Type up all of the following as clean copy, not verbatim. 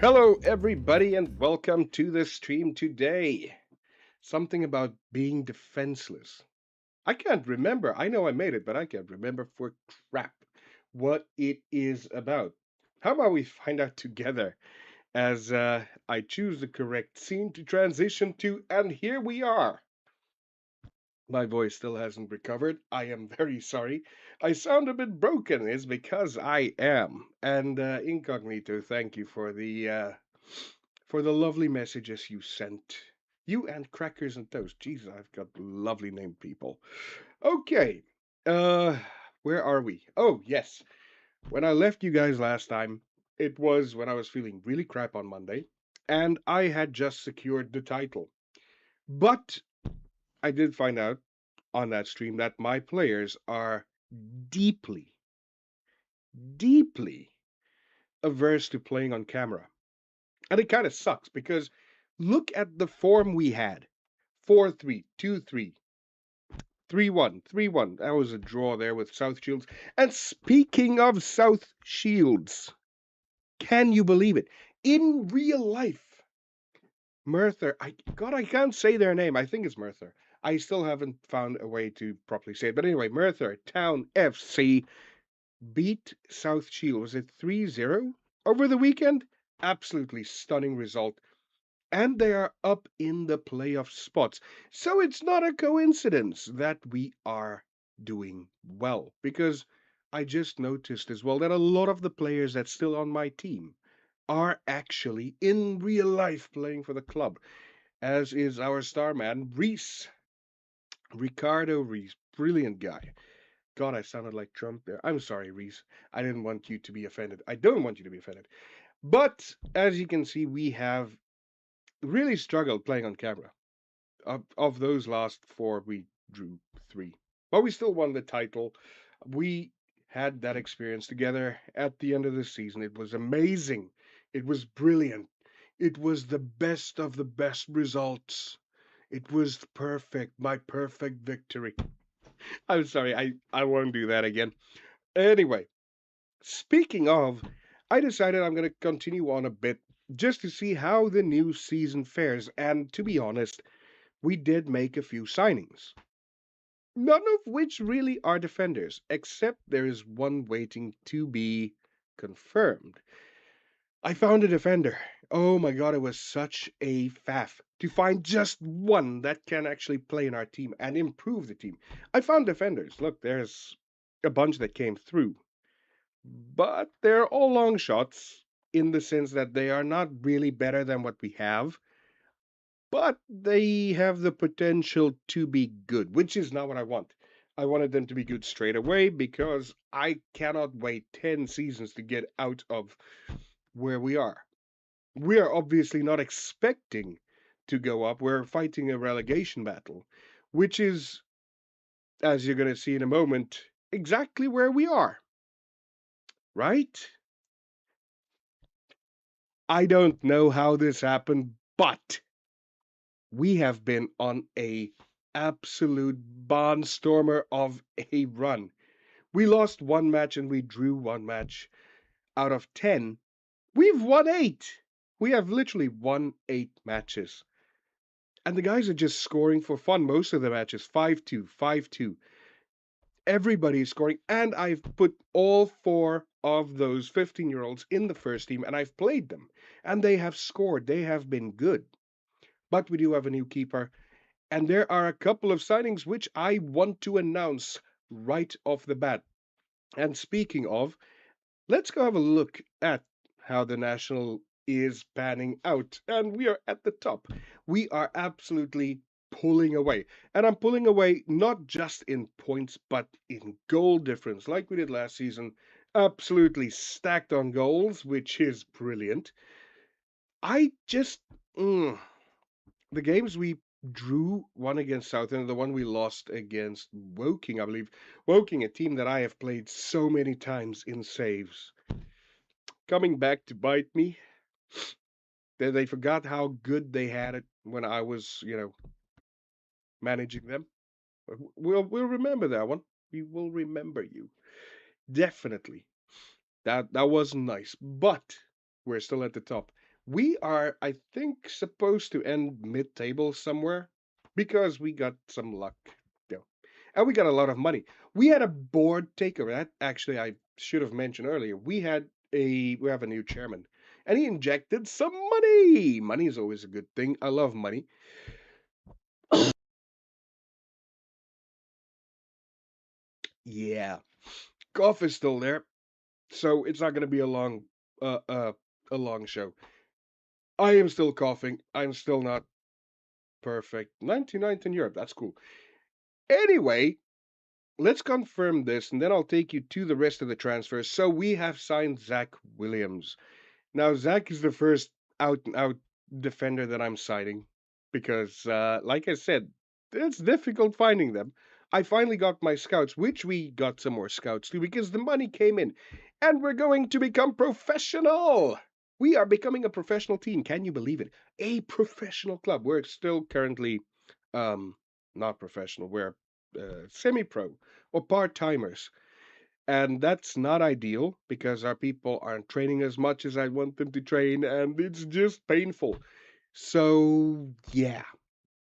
Hello, everybody, and welcome to the stream today. Something about being defenseless. I can't remember. I know I made it, but I can't remember for crap what it is about. How about we find out together as I choose the correct scene to transition to, and here we are. My voice still hasn't recovered. I am very sorry. I sound a bit broken. It's because I am. And Incognito, thank you for the lovely messages you sent. You and Crackers and Toast. Jesus, I've got lovely named people. Okay. Uh where are we? Oh, yes. When I left you guys last time, it was when I was feeling really crap on Monday, and I had just secured the title. But I did find out on that stream that my players are deeply, deeply averse to playing on camera. And it kind of sucks because look at the form we had 4-3, 2-3, 3-1, 3-1. That was a draw there with South Shields. And speaking of South Shields, can you believe it? In real life, Merthyr, I can't say their name. I think it's Merthyr. I still haven't found a way to properly say it. But anyway, Merthyr Town FC beat South Shield. Was it 3-0 over the weekend? Absolutely stunning result. And they are up in the playoff spots. So it's not a coincidence that we are doing well, because I just noticed as well that a lot of the players that's still on my team are actually in real life playing for the club, as is our star man, Reese. Ricardo Reese. Brilliant guy. God, I sounded like Trump there. I'm sorry, Reese. I didn't want you to be offended. I don't want you to be offended. But as you can see, we have really struggled playing on camera. Of those last four, we drew three. But we still won the title. We had that experience together at the end of the season. It was amazing. It was brilliant. It was the best of the best results. It was perfect, my perfect victory. I'm sorry, I won't do that again. Anyway, speaking of, I decided I'm going to continue on a bit just to see how the new season fares. And to be honest, we did make a few signings, none of which really are defenders, except there is one waiting to be confirmed. I found a defender. Oh my god, it was such a faff to find just one that can actually play in our team and improve the team. I found defenders. Look, there's a bunch that came through, but they're all long shots in the sense that they are not really better than what we have, but they have the potential to be good, which is not what I want. I wanted them to be good straight away because I cannot wait 10 seasons to get out of where we are. We are obviously not expecting to go up. We're fighting a relegation battle, which is, as you're going to see in a moment, exactly where we are, right? I don't know how this happened, but we have been on a absolute barnstormer of a run. We lost one match and we drew one match. Out of 10, we've won 8. We have literally won 8 matches. And the guys are just scoring for fun most of the matches. 5-2, 5-2. Everybody's scoring. And I've put all 4 of those 15-year-olds in the first team and I've played them. And they have scored. They have been good. But we do have a new keeper. And there are a couple of signings which I want to announce right off the bat. And speaking of, let's go have a look at how the National is panning out. And we are at the top. We are absolutely pulling away. And I'm pulling away not just in points, but in goal difference, like we did last season. Absolutely stacked on goals, which is brilliant. I just. The games we drew, one against Southend, the one we lost against Woking, I believe. Woking, a team that I have played so many times in saves, coming back to bite me. They forgot how good they had it when I was, managing them. We'll remember that one. We will remember you. Definitely. That wasn't nice. But we're still at the top. We are, I think, supposed to end mid-table somewhere because we got some luck. Yeah. And we got a lot of money. We had a board takeover. That actually I should have mentioned earlier. We have a new chairman, and he injected some money. Money is always a good thing. I love money. Yeah, golf is still there, so it's not going to be uh, uh, a long show. I am still coughing. I'm still not perfect. 99th in Europe. That's cool. Anyway, let's confirm this, and then I'll take you to the rest of the transfers. So we have signed Zach Williams. Now, Zach is the first out and out defender that I'm citing because, like I said, it's difficult finding them. I finally got my scouts, which we got some more scouts too because the money came in, and we're going to become professional. We are becoming a professional team. Can you believe it? A professional club. We're still currently um, not professional. We're semi pro or part timers. And that's not ideal because our people aren't training as much as I want them to train, and it's just painful. So, yeah,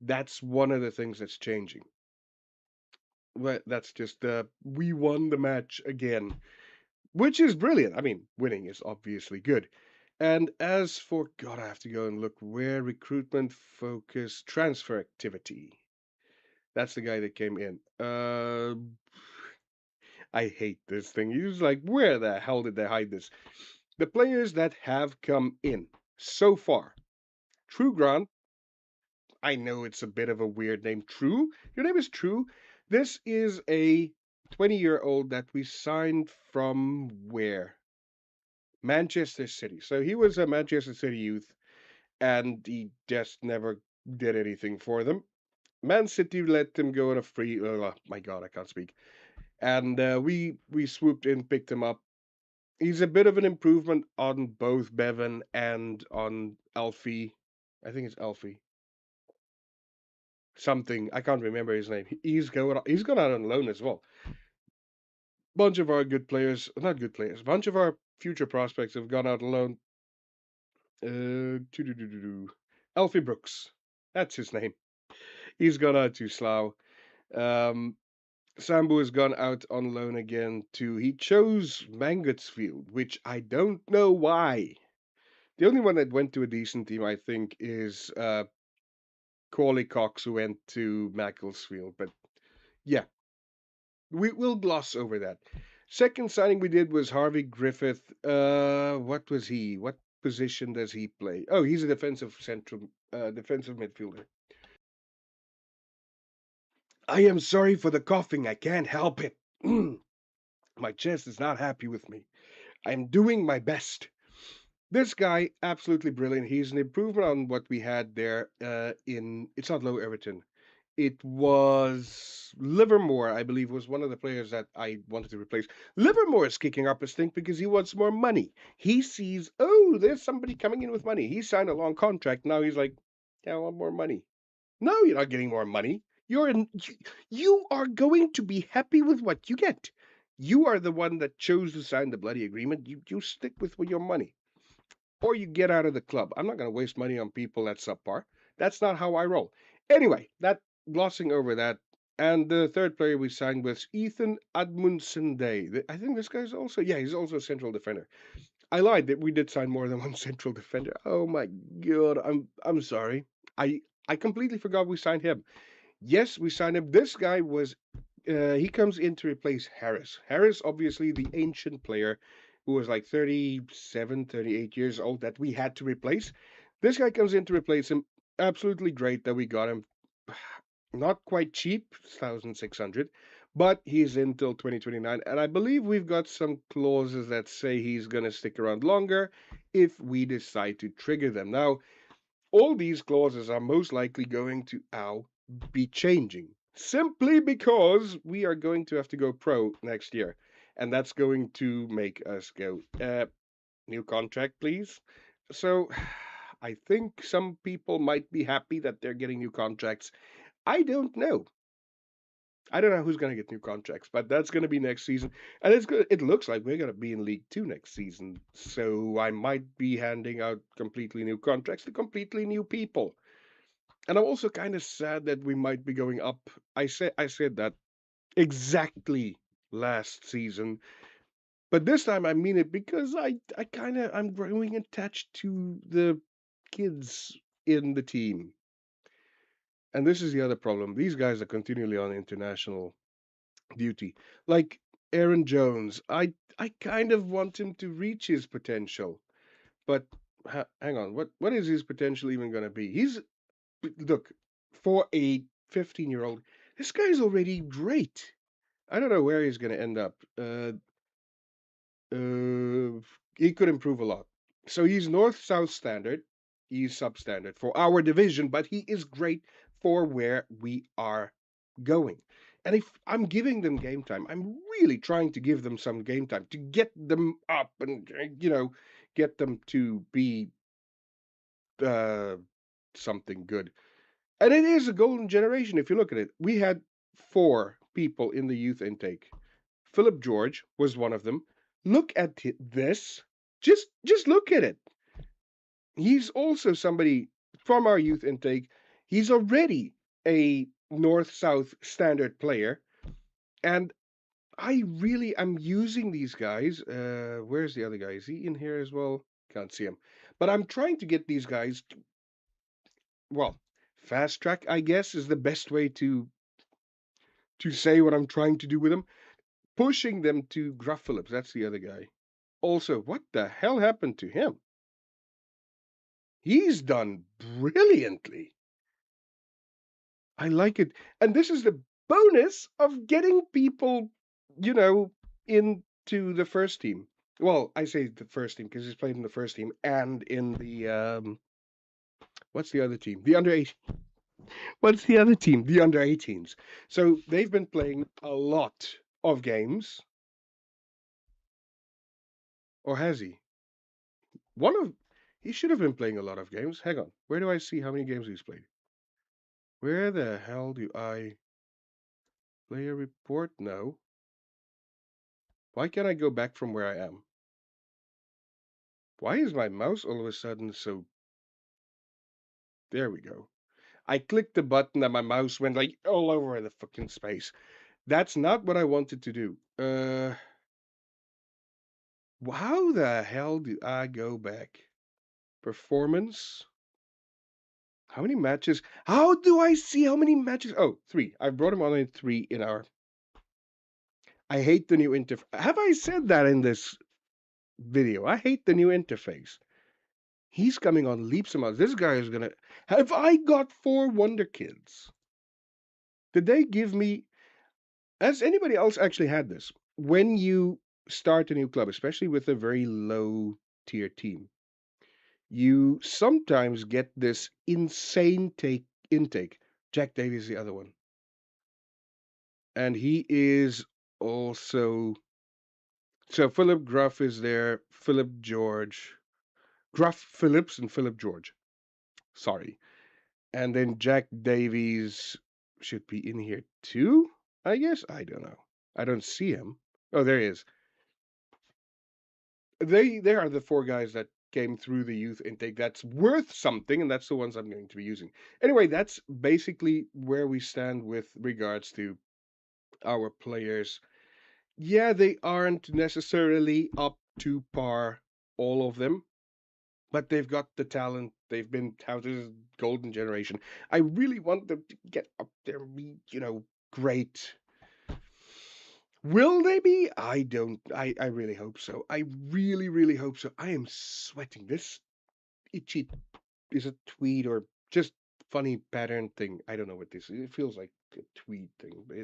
that's one of the things that's changing. But that's just, we won the match again, which is brilliant. I mean, winning is obviously good. And as for, God, I have to go and look where recruitment focus transfer activity. That's the guy that came in. I hate this thing. He's like, where the hell did they hide this? The players that have come in so far. True Grant, I know it's a bit of a weird name. True? Your name is True? This is a 20-year-old that we signed from where? Manchester City. So he was a Manchester City youth and he just never did anything for them. Man City let him go on a free. Oh my God, I can't speak. And we swooped in, picked him up. He's a bit of an improvement on both Bevan and on Alfie. I think it's Alfie. Something. I can't remember his name. He's gone out on loan as well. Bunch of our good players, not good players, bunch of our future prospects have gone out on loan. Doo-doo-doo-doo-doo. Alfie Brooks. That's his name. He's gone out to Slough. Um, Sambu has gone out on loan again too. He chose Mangotsfield, which I don't know why. The only one that went to a decent team, I think, is Corley Cox, who went to Macclesfield. But yeah, we will gloss over that. Second signing we did was Harvey Griffith. What was he? What position does he play? Oh, he's a defensive midfielder. I am sorry for the coughing. I can't help it. My chest is not happy with me. I'm doing my best. This guy, absolutely brilliant. He's an improvement on what we had there in. It's not Low Everton. It was Livermore, I believe, was one of the players that I wanted to replace. Livermore is kicking up a stink because he wants more money. He sees, oh, there's somebody coming in with money. He signed a long contract. Now he's like, yeah, I want more money. No, you're not getting more money. You are going to be happy with what you get. You are the one that chose to sign the bloody agreement. You stick with your money or you get out of the club. I'm not going to waste money on people that's subpar. That's not how I roll. Anyway, that glossing over that. And the third player we signed was Ethan Admundsen Day. I think this guy's also, yeah, he's also a central defender. I lied that we did sign more than one central defender. Oh my god, I'm sorry. I completely forgot we signed him. Yes, we signed him. This guy was he comes in to replace Harris. Harris, obviously the ancient player who was like 37, 38 years old that we had to replace. This guy comes in to replace him. Absolutely great that we got him. Not quite cheap, 1,600, but he's in till 2029. And I believe we've got some clauses that say he's going to stick around longer if we decide to trigger them. Now, all these clauses are most likely going to be changing simply because we are going to have to go pro next year. And that's going to make us go, new contract, please. So I think some people might be happy that they're getting new contracts. I don't know. I don't know who's going to get new contracts, but that's going to be next season. And it's good. It looks like we're going to be in League Two next season. So I might be handing out completely new contracts to completely new people. And I'm also kind of sad that we might be going up. I said that exactly last season, but this time I mean it because I'm growing attached to the kids in the team. And this is the other problem. These guys are continually on international duty. Like Aaron Jones, I kind of want him to reach his potential, but hang on, what is his potential even going to be? He's look for a 15-year-old. This guy's already great. I don't know where he's going to end up. Uh, he could improve a lot. So he's north south standard. He's substandard for our division, but he is great for where we are going. And if I'm giving them game time, I'm really trying to give them some game time to get them up and get them to be uh, something good. And it is a golden generation if you look at it. We had four people in the youth intake. Philip George was one of them. Look at this. Just look at it. He's also somebody from our youth intake. He's already a north south standard player, and I really am using these guys. Where's the other guy? Is he in here as well? Can't see him. But I'm trying to get these guys. Well, fast track, I guess, is the best way to say what I'm trying to do with them. Pushing them to Gruff Phillips. That's the other guy. Also, what the hell happened to him? He's done brilliantly. I like it. And this is the bonus of getting people, you know, into the first team. Well, I say the first team because he's played in the first team and in the what's the other team? The under 8. What's the other team? The under 18s. So they've been playing a lot of games, or has he? One of he should have been playing a lot of games. Hang on. Where do I see how many games he's played? Where the hell do I player report? No. Why can't I go back from where I am? Why is my mouse all of a sudden so... There we go. I clicked the button and my mouse went like all over the fucking space. That's not what I wanted to do. How the hell do I go back? Performance? How many matches? How do I see how many matches? Oh, three. I've brought him on in three in our... I hate the new interface. Have I said that in this video? I hate the new interface. He's coming on leaps and bounds. This guy is gonna... Have I got four Wonder Kids? Did they give me... Has anybody else actually had this? When you start a new club, especially with a very low tier team, you sometimes get this insane intake. Jack Davies is the other one. And he is also... So Philip Gruff is there, Philip George, Gruff Phillips and Philip George. Sorry. And then Jack Davies should be in here too, I guess. I don't know. I don't see him. Oh, there he is. They are the four guys that came through the youth intake that's worth something, and that's the ones I'm going to be using. Anyway, that's basically where we stand with regards to our players. Yeah, they aren't necessarily up to par, all of them, but they've got the talent. They've been touted as golden generation. I really want them to get up there and be, great. Will they be? I don't. I really hope so. I really, really hope so. I am sweating. This itchy is a tweed or just funny pattern thing. I don't know what this is. It feels like a tweed thing. But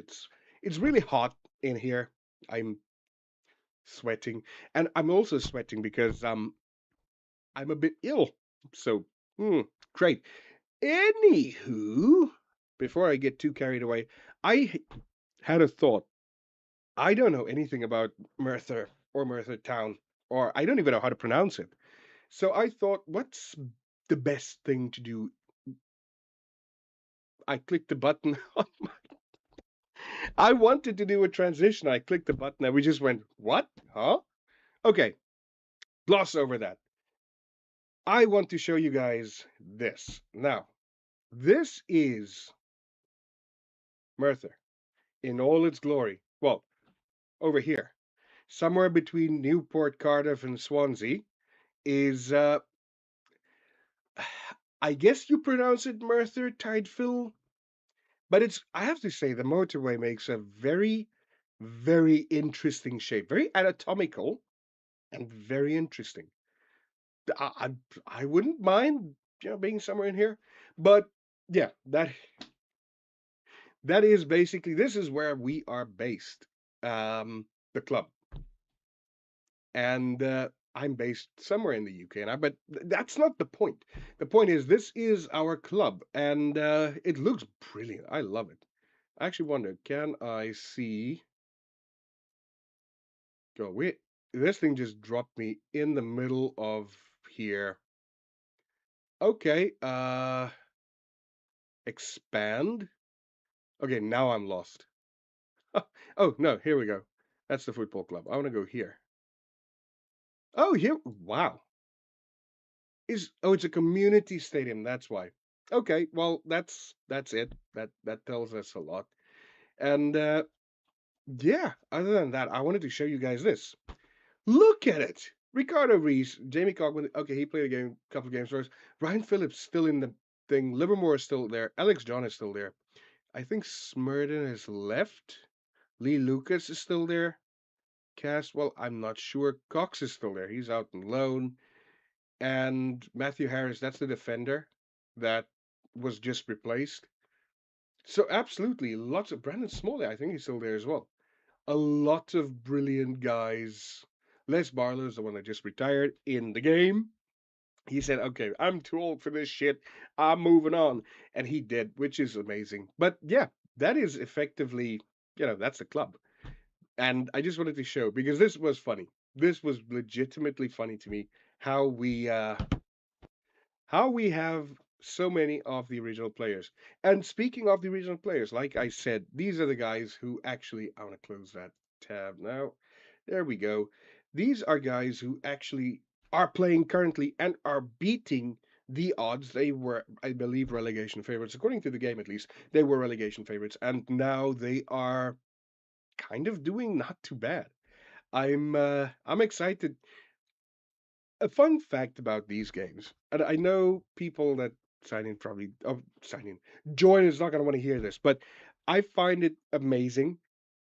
it's really hot in here. I'm sweating, and I'm also sweating because I'm a bit ill. So great. Anywho, before I get too carried away, I had a thought. I don't know anything about Merthyr or Merthyr Town, or I don't even know how to pronounce it. So I thought, what's the best thing to do? I clicked the button on I wanted to do a transition. I clicked the button and we just went, what? Huh? Okay, gloss over that. I want to show you guys this. Now, this is Merthyr in all its glory. Well, over here, somewhere between Newport, Cardiff, and Swansea, is, I guess you pronounce it Merthyr Tydefil, but I have to say, the motorway makes a very, very interesting shape, very anatomical and very interesting. I wouldn't mind, being somewhere in here, but yeah, that is basically this is where we are based, the club, and I'm based somewhere in the UK, but that's not the point. The point is this is our club, and it looks brilliant. I love it. I actually wonder, can I see? Go wait. This thing just dropped me in the middle of here. Okay, expand. Okay, now I'm lost. Oh, no, here we go. That's the football club. I want to go here. Oh, here. Wow. It's a community stadium. That's why. Okay, well, that's it. That tells us a lot. And yeah, other than that, I wanted to show you guys this. Look at it. Ricardo Reese, Jamie Cogman. Okay, he played a couple of games for us. Ryan Phillips still in the thing. Livermore is still there. Alex John is still there. I think Smurden is left. Lee Lucas is still there. Caswell, I'm not sure. Cox is still there. He's out on loan. And Matthew Harris, that's the defender that was just replaced. So absolutely, lots of Brandon Smalley, I think he's still there as well. A lot of brilliant guys. Les Barlow's the one that just retired in the game. He said, "Okay, I'm too old for this shit. I'm moving on," and he did, which is amazing. But yeah, that is effectively, that's the club. And I just wanted to show because this was funny. This was legitimately funny to me how we have so many of the original players. And speaking of the original players, like I said, these are the guys who actually I want to close that tab now. There we go. These are guys who actually are playing currently and are beating the odds. They were, I believe, relegation favorites. According to the game at least, they were relegation favorites, and now they are kind of doing not too bad. I'm excited. A fun fact about these games, and I know people that sign in, join is not going to want to hear this, but I find it amazing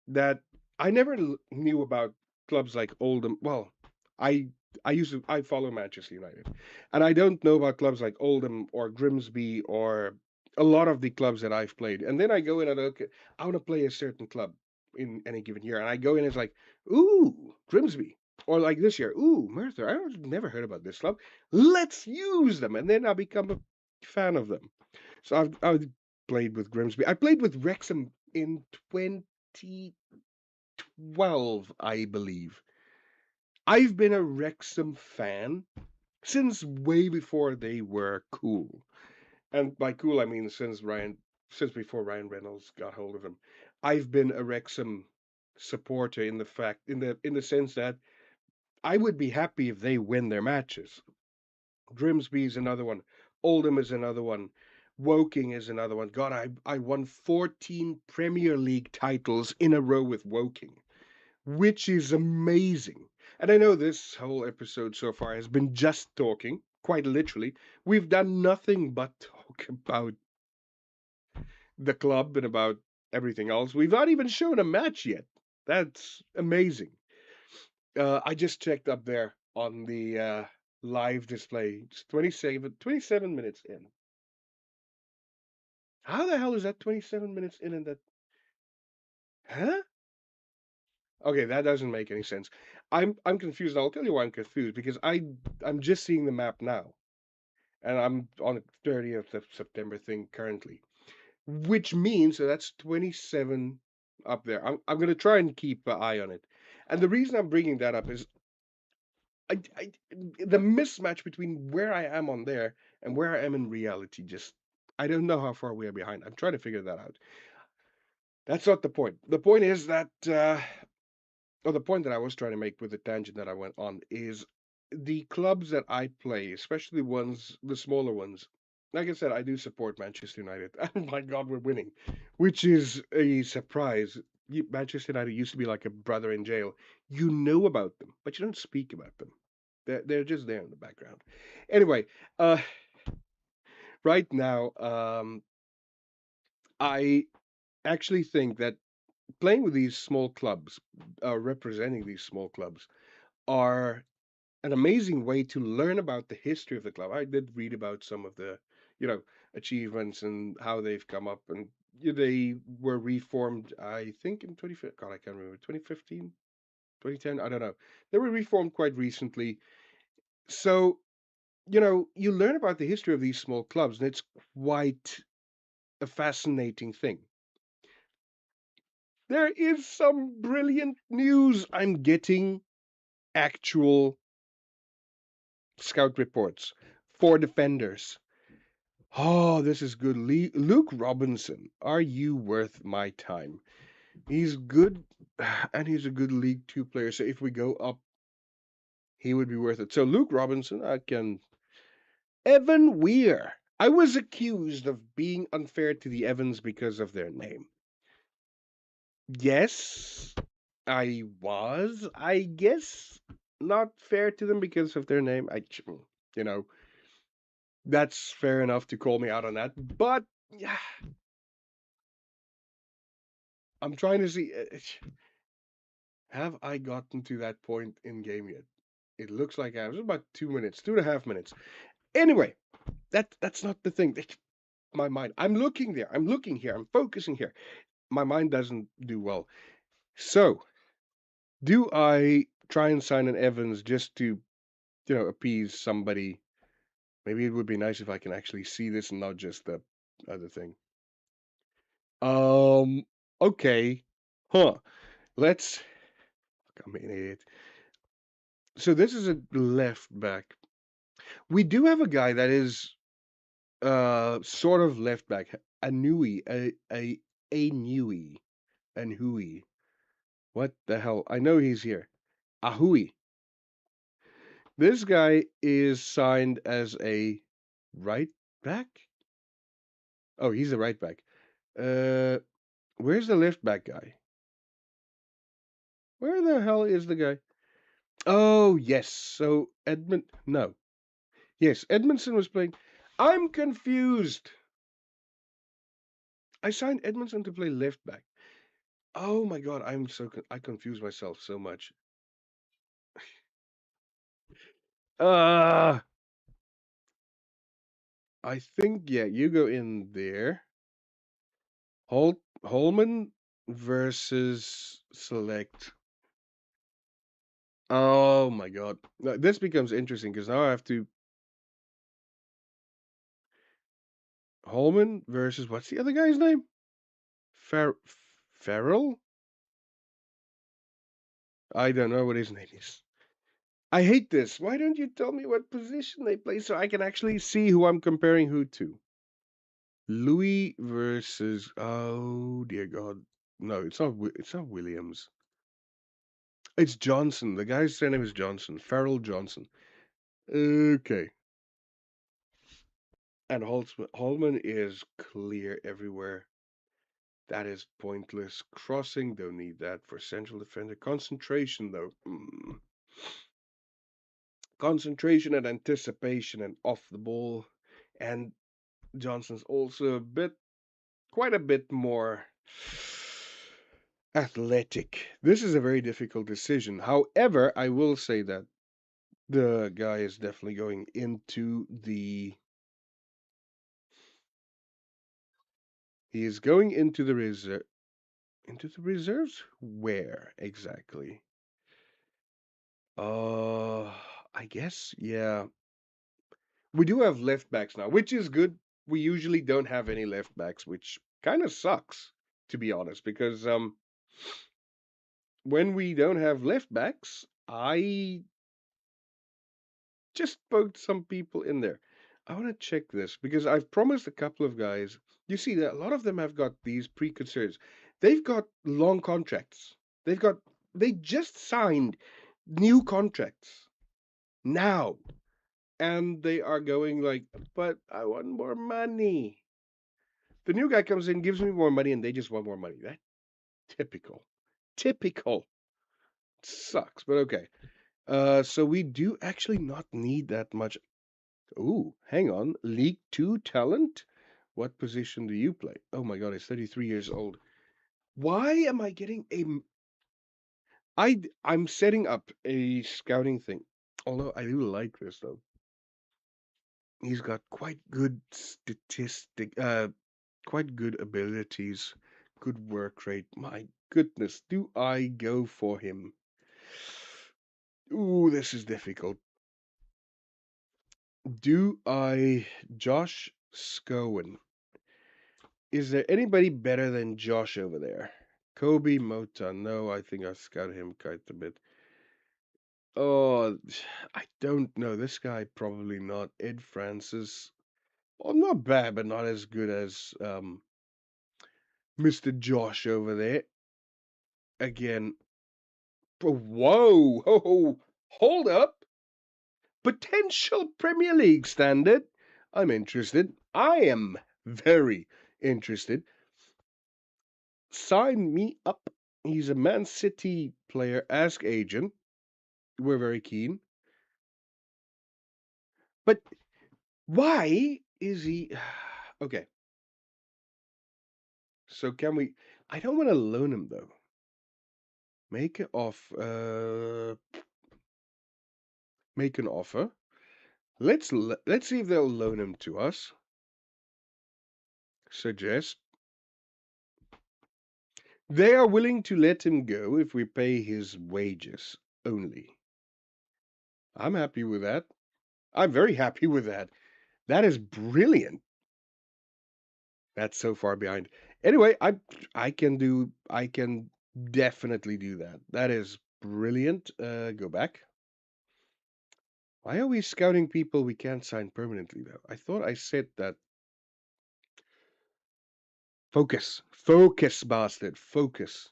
that I never knew about clubs like Oldham. Well, I I follow Manchester United, and I don't know about clubs like Oldham or Grimsby or a lot of the clubs that I've played. And then I go in and look, I want to play a certain club in any given year, and I go in and it's like, ooh, Grimsby. Or like this year, ooh, Merthyr. I've never heard about this club. Let's use them, and then I become a fan of them. So I've played with Grimsby. I played with Wrexham in 2012, I believe. I've been a Wrexham fan since way before they were cool. And by cool, I mean since before Ryan Reynolds got hold of them. I've been a Wrexham supporter in the sense that I would be happy if they win their matches. Grimsby is another one. Oldham is another one. Woking is another one. God, I won 14 Premier League titles in a row with Woking, which is amazing. And I know this whole episode so far has been just talking, quite literally. We've done nothing but talk about the club and about everything else. We've not even shown a match yet. That's amazing. I just checked up there on the live display. It's 27 minutes in. How the hell is that 27 minutes in and that? Huh? Okay, that doesn't make any sense. I'm confused. I'll tell you why I'm confused because I'm just seeing the map now, and I'm on the 30th of September thing currently, which means that that's 27 up there. I'm gonna try and keep an eye on it, and the reason I'm bringing that up is the mismatch between where I am on there and where I am in reality. Just I don't know how far we are behind. I'm trying to figure that out. That's not the point. The point is that, or the point that I was trying to make with the tangent that I went on is the clubs that I play, especially ones, the smaller ones. Like I said, I do support Manchester United. Oh my God, we're winning, which is a surprise. Manchester United used to be like a brother in jail. You know about them, but you don't speak about them. They're just there in the background. Anyway, uh, right now, I actually think that playing with these small clubs, representing these small clubs, are an amazing way to learn about the history of the club. I did read about some of the, you know, achievements and how they've come up, and they were reformed. I think in 2015. God, I can't remember 2015, 2010. I don't know. They were reformed quite recently. So you learn about the history of these small clubs, and it's quite a fascinating thing. There is some brilliant news. I'm getting actual scout reports for defenders. Oh, this is good. Luke Robinson, are you worth my time? He's good, and he's a good League Two player. So if we go up, he would be worth it. So Luke Robinson, I can. Evan Weir. I was accused of being unfair to the Evans because of their name. Yes, I was. I guess not fair to them because of their name. You know, that's fair enough to call me out on that. But yeah, I'm trying to see. Have I gotten to that point in game yet? It looks like I have. It's about 2 minutes, 2.5 minutes. Anyway, that's not the thing. My mind. I'm looking there. I'm looking here. I'm focusing here. My mind doesn't do well. So, do I try and sign an Evans just to, appease somebody? Maybe it would be nice if I can actually see this and not just the other thing. Um. Okay. Huh. Let's. I'm an idiot. So this is a left back. We do have a guy that is sort of left back. Anui, a Nui, Anhui. What the hell? I know he's here. Ahui. This guy is signed as a right back. Oh, he's a right back. Uh, where's the left back guy? Where the hell is the guy? Oh, yes. So no, yes, Edmondson was playing. I'm confused. I signed Edmondson to play left back. Oh my God, I confuse myself so much. Uh, I think yeah, you go in there. Holman versus Select. Oh my God, now, this becomes interesting because now I have to Holman versus what's the other guy's name? Fer Farrell? I don't know what his name is. I hate this. Why don't you tell me what position they play so I can actually see who I'm comparing who to? Louis versus oh dear God. No, it's not Williams. It's Johnson. The guy's surname is Johnson. Farrell Johnson. Okay. And Holman is clear everywhere. That is pointless. Crossing, don't need that for central defender. Concentration, though. Concentration and anticipation and off the ball. And Johnson's also quite a bit more athletic. This is a very difficult decision. However, I will say that the guy is definitely going into the. He is going into the reserve. Into the reserves? Where exactly? Uh, I guess, yeah. We do have left backs now, which is good. We usually don't have any left backs, which kind of sucks, to be honest, because when we don't have left backs, I just poked some people in there. I want to check this because I've promised a couple of guys. You see that a lot of them have got these precursors. They've got long contracts. They've got they just signed new contracts now, and they are going like, but I want more money. The new guy comes in, gives me more money, and they just want more money. That typical, typical. Sucks, but okay. So we do actually not need that much. Ooh, hang on. League Two talent. What position do you play? Oh my God, he's 33 years old. Why am I getting a? I'm setting up a scouting thing. Although I do like this though. He's got quite good abilities, good work rate. My goodness, do I go for him? Ooh, this is difficult. Do I Josh Scowen? Is there anybody better than Josh over there? Kobe Mota. No, I think I scouted him quite a bit. Oh, I don't know. This guy probably not. Ed Francis. Well, not bad, but not as good as Mr. Josh over there. Again. Whoa, hold up. Potential Premier League standard. I'm interested. I am very interested. Sign me up. He's a Man City player. Ask agent. We're very keen. But why is he? Okay. So can we? I don't want to loan him though. Make it off. Make an offer. Let's see if they'll loan him to us. Suggest they are willing to let him go if we pay his wages only. I'm happy with that. I'm very happy with that. That is brilliant. That's so far behind. Anyway, I can definitely do that. That is brilliant. Go back. Why are we scouting people we can't sign permanently though? I thought I said that. Focus. Focus, bastard. Focus.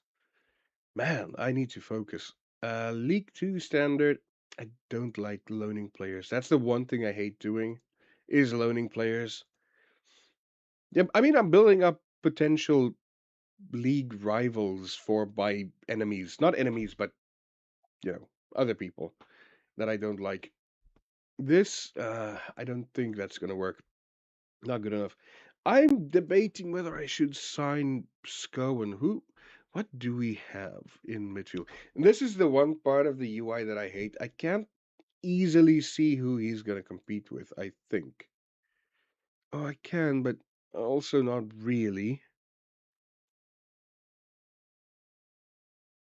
Man, I need to focus. League 2 standard. I don't like loaning players. That's the one thing I hate doing is loaning players. Yeah, I mean I'm building up potential league rivals for my enemies. Not enemies, but other people that I don't like. This I don't think that's gonna work. Not good enough. I'm debating whether I should sign Scowen. What do we have in midfield? And this is the one part of the UI that I hate. I can't easily see who he's gonna compete with, I think. Oh, I can, but also not really.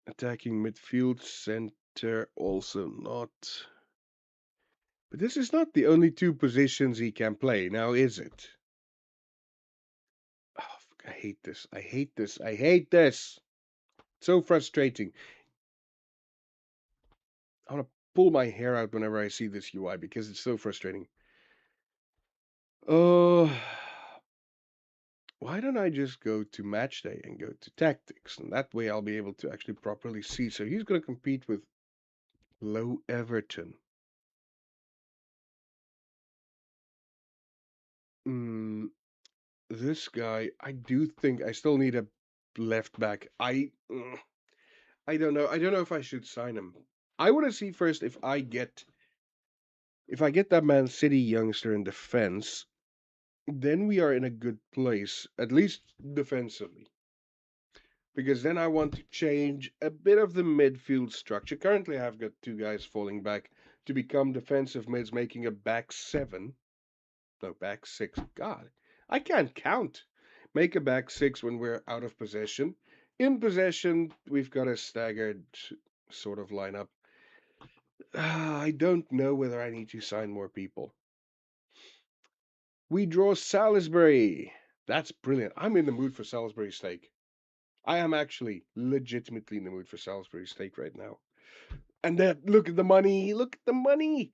Attacking midfield center, also not. But this is not the only two positions he can play, now is it? Oh, I hate this. I hate this. I hate this. So frustrating. I want to pull my hair out whenever I see this UI because it's so frustrating. Oh, why don't I just go to match day and go to tactics? And that way I'll be able to actually properly see. So he's going to compete with Low Everton. Mm, this guy, I do think I still need a left back. I don't know. I don't know if I should sign him. I want to see first if I get that Man City youngster in defense, then we are in a good place, at least defensively. Because then I want to change a bit of the midfield structure. Currently, I've got two guys falling back to become defensive mids, making a back seven. No, back six. God, I can't count. Make a back six when we're out of possession. In possession, we've got a staggered sort of lineup. I don't know whether I need to sign more people. We draw Salisbury. That's brilliant. I'm in the mood for Salisbury steak. I am actually legitimately in the mood for Salisbury steak right now. And then look at the money. Look at the money.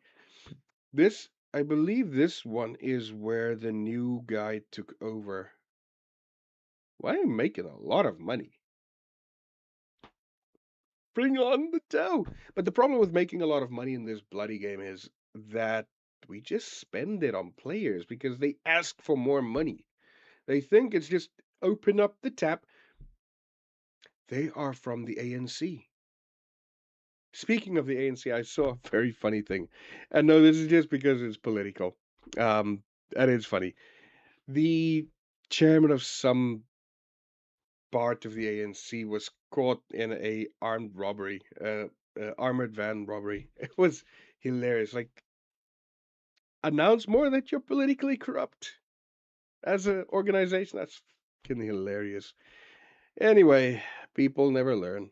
I believe this one is where the new guy took over. Why am I making a lot of money? Bring on the dough. But the problem with making a lot of money in this bloody game is that we just spend it on players because they ask for more money. They think it's just open up the tap. They are from the ANC. Speaking of the ANC, I saw a very funny thing. And no, this is just because it's political. Um, and it's funny. The chairman of some part of the ANC was caught in a armed robbery, armored van robbery. It was hilarious. Like, announce more that you're politically corrupt as an organization. That's fucking hilarious. Anyway, people never learn.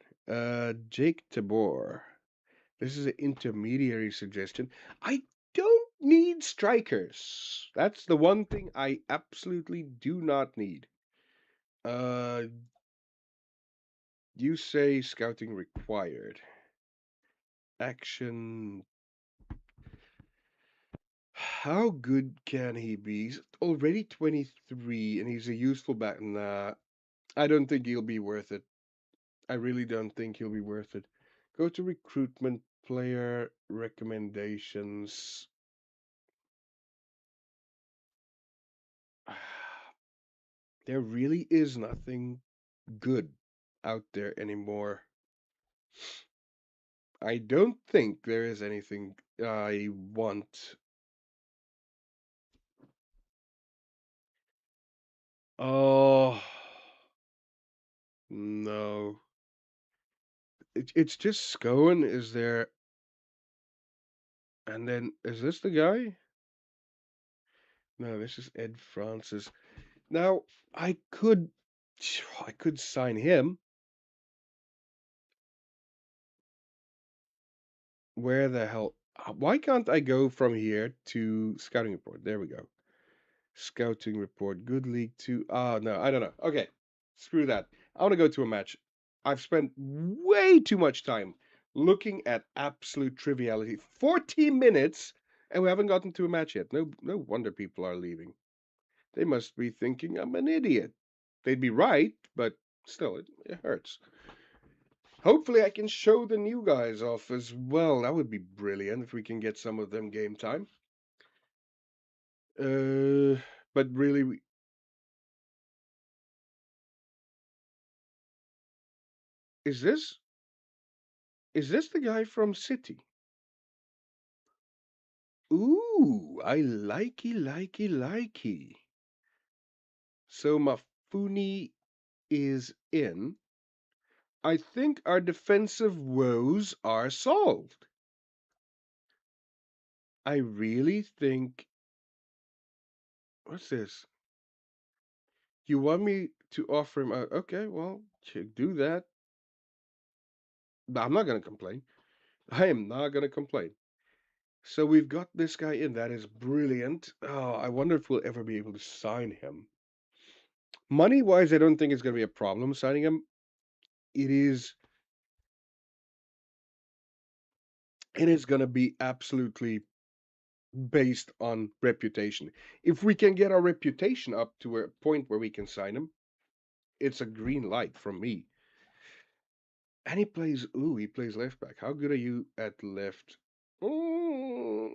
Jake Tabor. This is an intermediary suggestion. I don't need strikers. That's the one thing I absolutely do not need. Uh, you say scouting required. Action. How good can he be? He's already 23 and he's a useful back. Nah, I don't think he'll be worth it. I really don't think he'll be worth it. Go to recruitment player recommendations. There really is nothing good out there anymore. I don't think there is anything I want. Oh, no. It's just Scowen is there. And then, is this the guy? No, this is Ed Francis. Now, I could, I could sign him. Where the hell? Why can't I go from here to scouting report? There we go. Scouting report. Good League 2. Ah, no, I don't know. Okay, screw that. I want to go to a match. I've spent way too much time looking at absolute triviality. 40 minutes, and we haven't gotten to a match yet. No, no wonder people are leaving. They must be thinking I'm an idiot. They'd be right, but still, it hurts. Hopefully, I can show the new guys off as well. That would be brilliant if we can get some of them game time. But really, is this is this the guy from City? Ooh, I likey, likey, likey. So Mafuni is in. I think our defensive woes are solved. I really think. What's this? You want me to offer him? Okay, well, do that. But I'm not going to complain. I am not going to complain. So we've got this guy in. That is brilliant. Oh, I wonder if we'll ever be able to sign him. Money wise, I don't think it's going to be a problem signing him. It is. It is going to be absolutely based on reputation. If we can get our reputation up to a point where we can sign him, it's a green light from me. And he plays. Ooh, he plays left back. How good are you at left? Mm,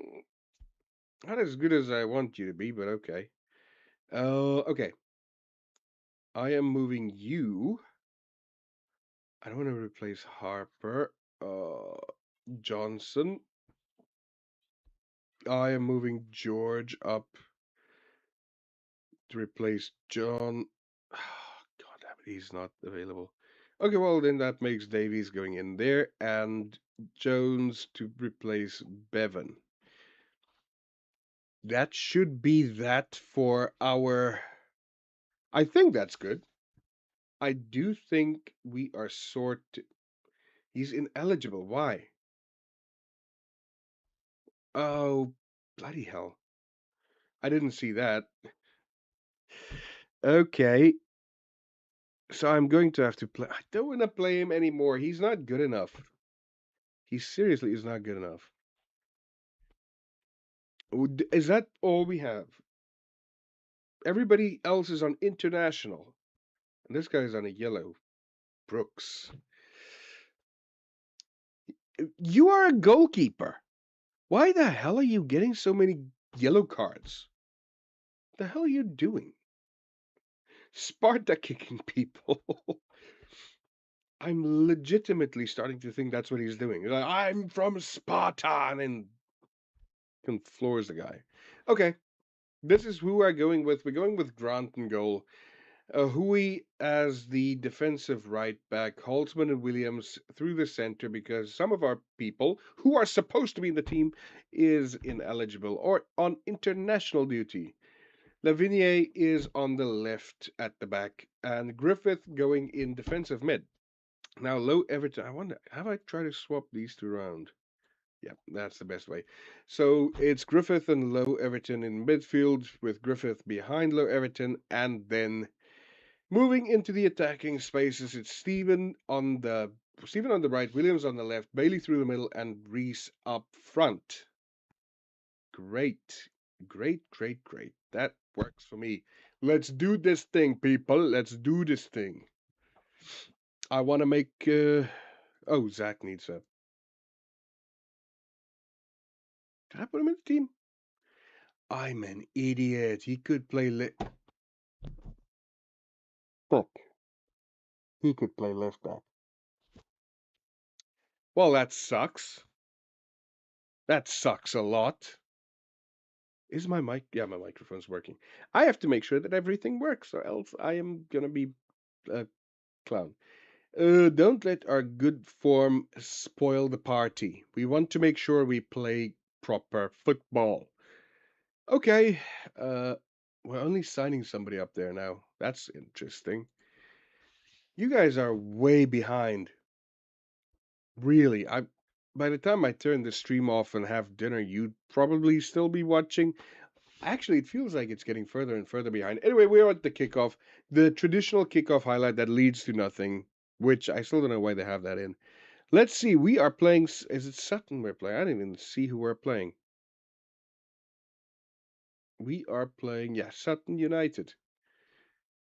not as good as I want you to be, but okay. Okay. I am moving you. I don't want to replace Harper. Johnson. I am moving George up to replace John. God damn it, he's not available. Okay, well then that makes Davies going in there and Jones to replace Bevan. That should be that for our. I think that's good. I do think we are sort. He's ineligible. Why? Oh, bloody hell. I didn't see that. Okay, so I'm going to have to play. I don't want to play him anymore. He's not good enough. He seriously is not good enough. Is that all we have? Everybody else is on international. And this guy's on a yellow. Brooks. You are a goalkeeper. Why the hell are you getting so many yellow cards? The hell are you doing? Sparta kicking people. I'm legitimately starting to think that's what he's doing. He's like, I'm from Sparta, and then floors the guy. Okay, this is who we're going with. We're going with Grant and goal. Hui as the defensive right back, Holtzman and Williams through the center because some of our people who are supposed to be in the team is ineligible or on international duty. Lavinier is on the left at the back, and Griffith going in defensive mid. Now, low Everton. I wonder, have I tried to swap these two around? Yeah, that's the best way. So it's Griffith and Low Everton in midfield, with Griffith behind Low Everton, and then moving into the attacking spaces, it's Stephen on the right, Williams on the left, Bailey through the middle, and Reese up front. Great, great. That works for me. Let's do this thing, people. Let's do this thing. I want to make. Oh, Zach needs a. Did I put him in the team? I'm an idiot. He could play. Fuck. He could play left back. Well, that sucks. That sucks a lot. Is my mic? Yeah, my microphone's working. I have to make sure that everything works, or else I am gonna be a clown. Don't let our good form spoil the party. We want to make sure we play proper football. Okay, uh, we're only signing somebody up there now. That's interesting. You guys are way behind. Really, by the time I turn the stream off and have dinner, you'd probably still be watching. Actually, it feels like it's getting further and further behind. Anyway, we're at the kickoff, the traditional kickoff highlight that leads to nothing, which I still don't know why they have that in. Let's see, we are playing. Is it Sutton we're playing? I didn't even see who we're playing. We are playing, yeah, Sutton United.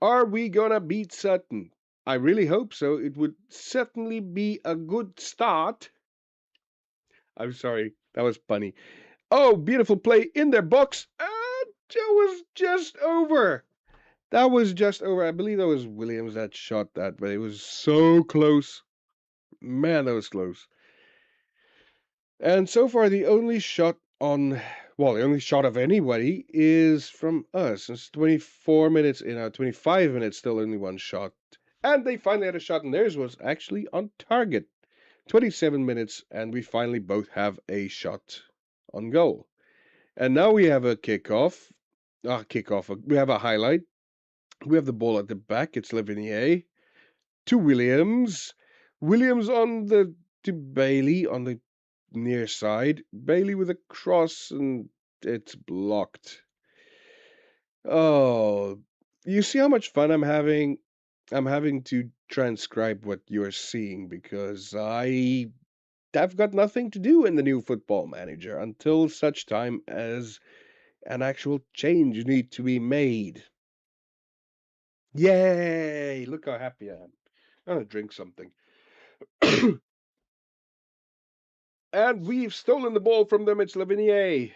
Are we gonna beat Sutton? I really hope so. It would certainly be a good start. I'm sorry, that was funny. Oh, beautiful play in their box. That was just over. That was just over. I believe that was Williams that shot that, but it was so close. Man, that was close. And so far, the only shot on, well, the only shot of anybody is from us. It's 24 minutes in, 25 minutes, still only one shot. And they finally had a shot, and theirs was actually on target. 27 minutes, and we finally both have a shot on goal. And now we have a kickoff. We have a highlight. We have the ball at the back. It's Levinier to Williams. Williams on the to Bailey on the near side. Bailey with a cross, and it's blocked. Oh, you see how much fun I'm having? I'm having to transcribe what you're seeing because I've got nothing to do in the new football manager until such time as an actual change need to be made. Yay! Look how happy I am. I'm gonna drink something. And we've stolen the ball from them. It's Lavinier.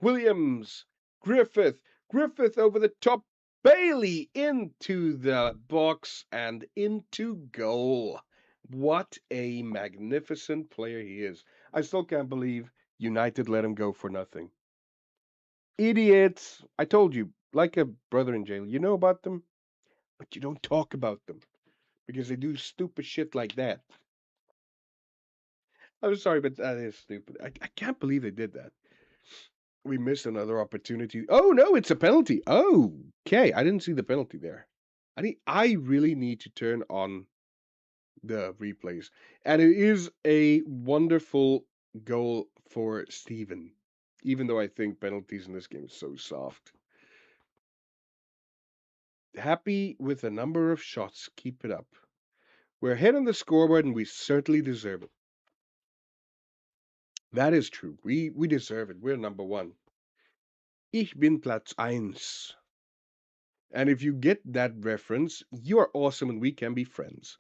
Williams. Griffith. Griffith over the top. Bailey into the box and into goal. What a magnificent player he is. I still can't believe United let him go for nothing. Idiots. I told you, like a brother in jail. You know about them, but you don't talk about them because they do stupid shit like that. I'm sorry, but that is stupid. I can't believe they did that. We missed another opportunity. Oh no, it's a penalty. Oh, okay. I didn't see the penalty there. I really need to turn on the replays. And it is a wonderful goal for Steven. Even though I think penalties in this game is so soft. Happy with the number of shots. Keep it up. We're ahead on the scoreboard and we certainly deserve it. That is true. We deserve it. We're number one. Ich bin Platz 1. And if you get that reference, you are awesome and we can be friends.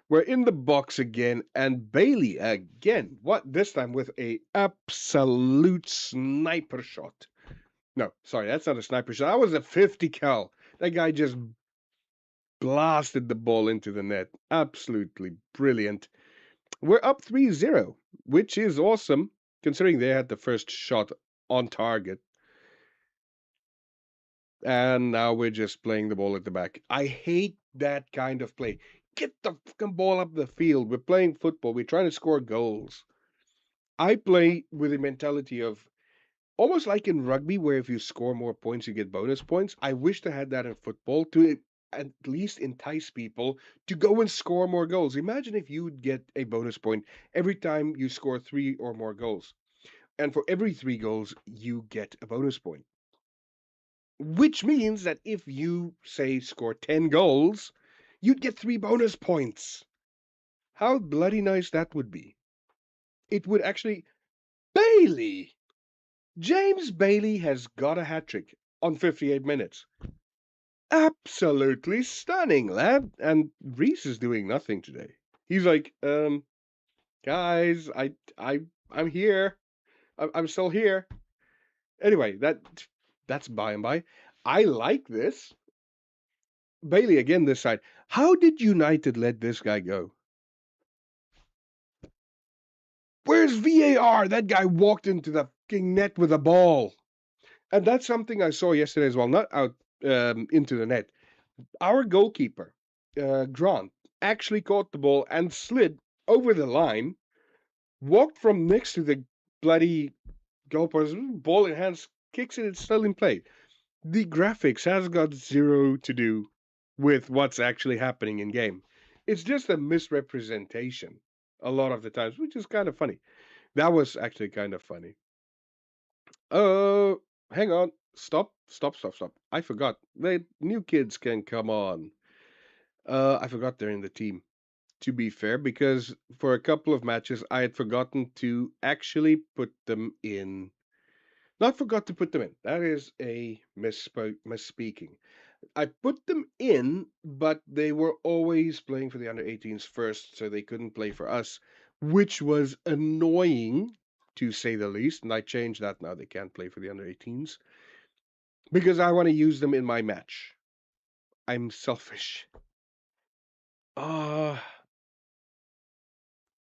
We're in the box again, and Bailey again. What this time with a absolute sniper shot? No, sorry, that's not a sniper shot. That was a 50 cal. That guy just blasted the ball into the net. Absolutely brilliant. We're up 3-0, which is awesome considering they had the first shot on target. And now we're just playing the ball at the back. I hate that kind of play. Get the fucking ball up the field. We're playing football. We're trying to score goals. I play with the mentality of almost like in rugby, where if you score more points, you get bonus points. I wish they had that in football to at least entice people to go and score more goals. Imagine if you would get a bonus point every time you score 3 or more goals. And for every 3 goals, you get a bonus point. Which means that if you, say, score 10 goals, you'd get 3 bonus points. How bloody nice that would be. It would actually. Bailey! James Bailey has got a hat trick on 58 minutes. Absolutely stunning, lad. And Reese is doing nothing today. He's like, guys, I'm here. I'm still here. Anyway, that's by and by. I like this. Bailey again this side. How did United let this guy go? Where's VAR? That guy walked into the fucking net with a ball. And that's something I saw yesterday as well, not out into the net. Our goalkeeper, Grant, actually caught the ball and slid over the line, walked from next to the bloody goalpost, ball in hands, kicks it, it's still in play. The graphics has got zero to do with what's actually happening in game. It's just a misrepresentation a lot of the times, which is kind of funny. That was actually kind of funny. Uh, hang on. Stop. I forgot. The new kids can come on. I forgot they're in the team, to be fair, because for a couple of matches I had forgotten to actually put them in. Not forgot to put them in. That is a misspeaking. I put them in, but they were always playing for the under 18s first, so they couldn't play for us, which was annoying to say the least. And I changed that now. They can't play for the under 18s because I want to use them in my match. I'm selfish. Uh,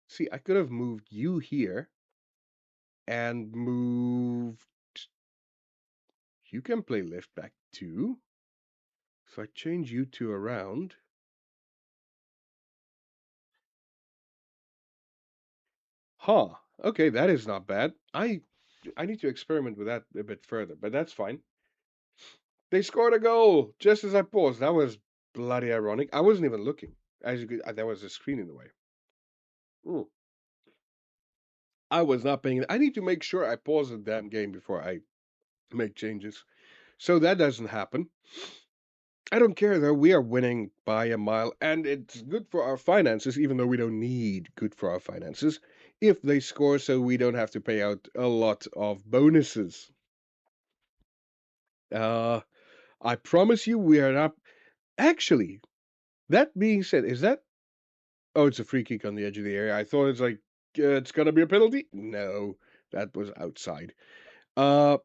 see, I could have moved you here and moved. You can play left back too. So I change you two around. Huh. Okay, that is not bad. I need to experiment with that a bit further, but that's fine. They scored a goal just as I paused. That was bloody ironic. I wasn't even looking. As you could, there was a screen in the way. Ooh. I was not paying. I need to make sure I pause the damn game before I make changes. So that doesn't happen. I don't care though. We are winning by a mile, and it's good for our finances, even though we don't need good for our finances if they score, so we don't have to pay out a lot of bonuses. Uh, I promise you, we are up. Actually, that being said, is that? Oh, it's a free kick on the edge of the area. I thought it's like it's gonna be a penalty. No, that was outside. Uh,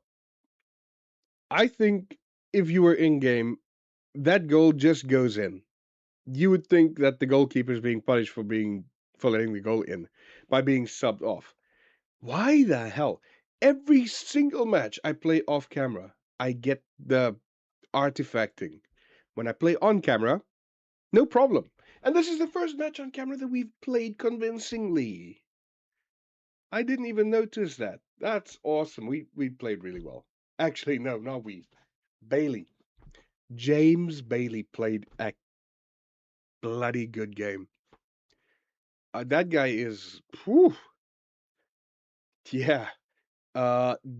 I think if you were in game, that goal just goes in. You would think that the goalkeeper is being punished for letting the goal in by being subbed off. Why the hell? Every single match I play off camera, I get the artifacting. When I play on camera, no problem. And this is the first match on camera that we've played convincingly. I didn't even notice that. That's awesome. We played really well. Actually, no, not we. Bailey. James Bailey played a bloody good game. That guy is, whew, yeah.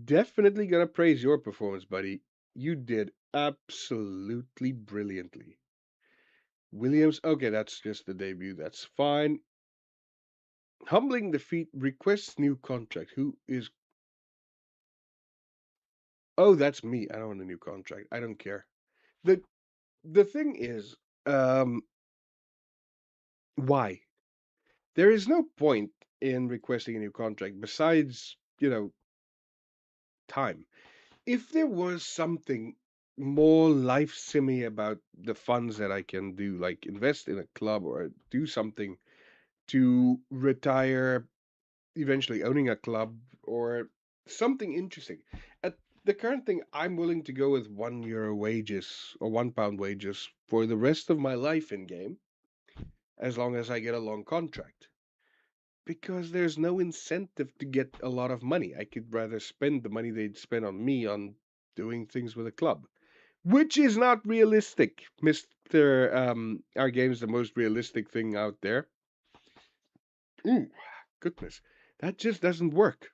Definitely gonna praise your performance, buddy. You did absolutely brilliantly. Williams, okay, that's just the debut. That's fine. Humbling defeat requests new contract. Who is? Oh, that's me. I don't want a new contract. I don't care. the The thing is, um, Why? There is no point in requesting a new contract besides, time. If there was something more life simmy about the funds that I can do, like invest in a club or do something to retire, eventually owning a club or something interesting. At the current thing, I'm willing to go with €1 wages or £1 wages for the rest of my life in game, as long as I get a long contract. Because there's no incentive to get a lot of money. I could rather spend the money they'd spend on me on doing things with a club, which is not realistic. Mr. Our game's the most realistic thing out there. Ooh, goodness. That just doesn't work.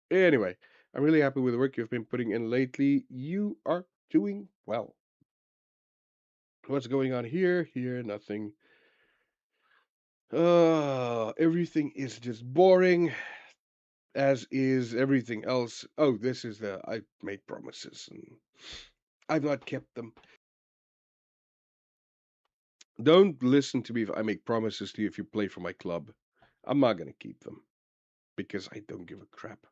Anyway, I'm really happy with the work you've been putting in lately. You are doing well. What's going on here? Here, nothing. Everything is just boring, as is everything else. Oh, this is I made promises and I've not kept them. Don't listen to me if I make promises to you if you play for my club. I'm not gonna keep them because I don't give a crap.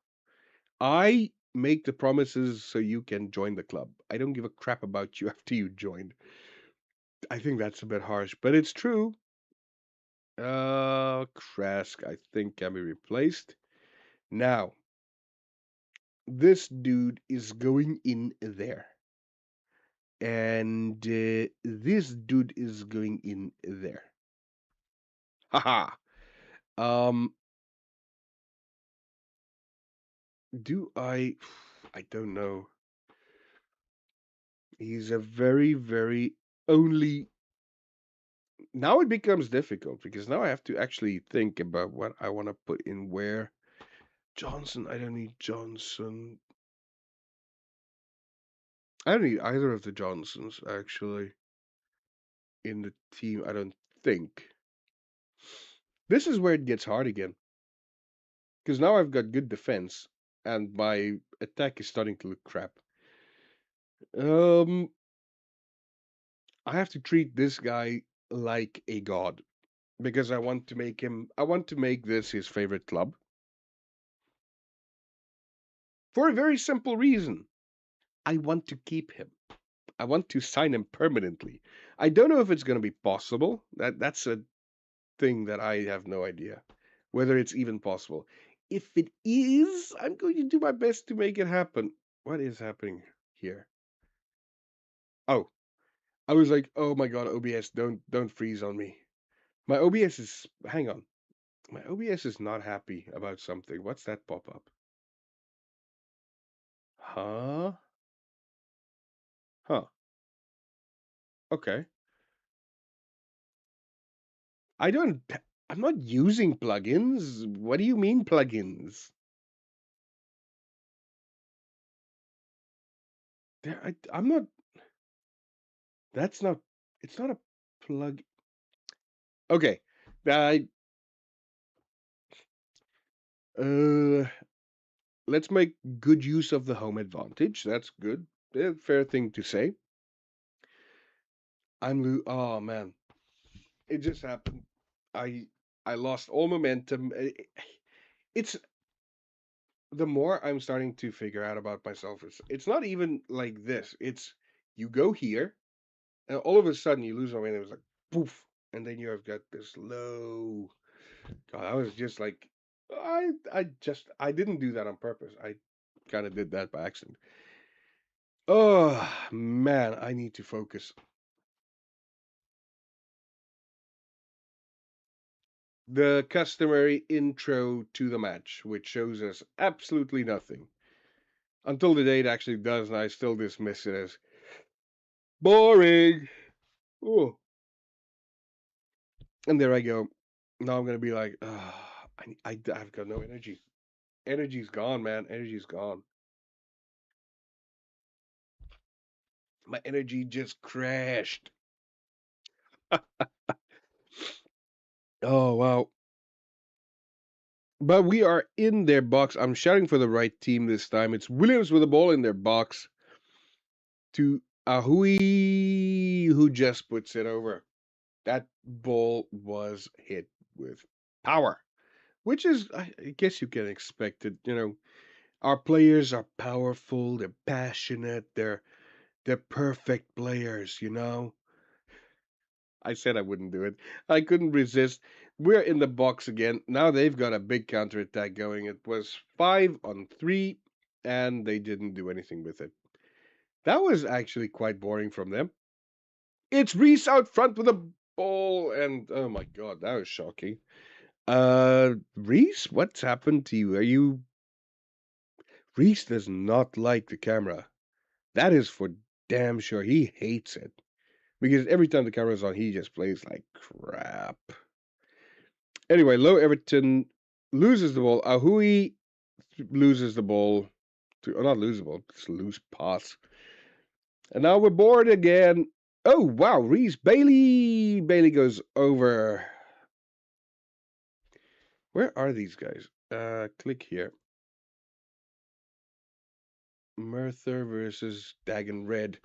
I make the promises so you can join the club. I don't give a crap about you after you joined. I think that's a bit harsh, but it's true. Krask, I think can be replaced. Now, this dude is going in there. And this dude is going in there. Haha. Um, do I? I don't know. He's a very, very only. Now it becomes difficult because now I have to actually think about what I want to put in where. Johnson, I don't need Johnson. I don't need either of the Johnsons actually in the team. I don't think. This is where it gets hard again because now I've got good defense and my attack is starting to look crap. Um, I have to treat this guy like a god because I want to make this his favorite club for a very simple reason. I want to keep him. I want to sign him permanently. I don't know if it's going to be possible. That's a thing that I have no idea whether it's even possible. If it is, I'm going to do my best to make it happen. What is happening here? Oh, I was like, "Oh my god, OBS, don't freeze on me." My OBS is hang on. My OBS is not happy about something. What's that pop up? Huh? Huh. Okay. I don't. I'm not using plugins. What do you mean plugins? I'm not. That's not. It's not a plug. Okay. I. Uh. Let's make good use of the home advantage. That's good. Fair thing to say. Oh man, it just happened. I. I lost all momentum. It's the more I'm starting to figure out about myself, it's not even like this. It's you go here, and all of a sudden you lose momentum. It was like poof, and then you have got this low. God, I was just like, I didn't do that on purpose. I kind of did that by accident. Oh man, I need to focus. The customary intro to the match, which shows us absolutely nothing until the day it actually does, and I still dismiss it as boring. Oh. And there I go. Now I'm gonna be like, I've got no energy. Energy's gone, man. Energy's gone. My energy just crashed. Oh wow. But we are in their box. I'm shouting for the right team this time. It's Williams with the ball in their box to Ahui, who just puts it over. That ball was hit with power, which is, I guess you can expect it. Our players are powerful, they're passionate, they're perfect players. I said I wouldn't do it. I couldn't resist. We're in the box again. Now they've got a big counterattack going. It was 5-on-3, and they didn't do anything with it. That was actually quite boring from them. It's Reese out front with a ball, and oh my god, that was shocking. Reese, what's happened to you? Reese does not like the camera. That is for damn sure. He hates it. Because every time the camera's on, he just plays like crap. Anyway, Low Everton loses the ball. Ahui loses the ball. Not lose the ball, just lose pass. And now we're bored again. Oh, wow. Reese Bailey. Bailey goes over. Where are these guys? Click here. Merthyr versus Dagon Red.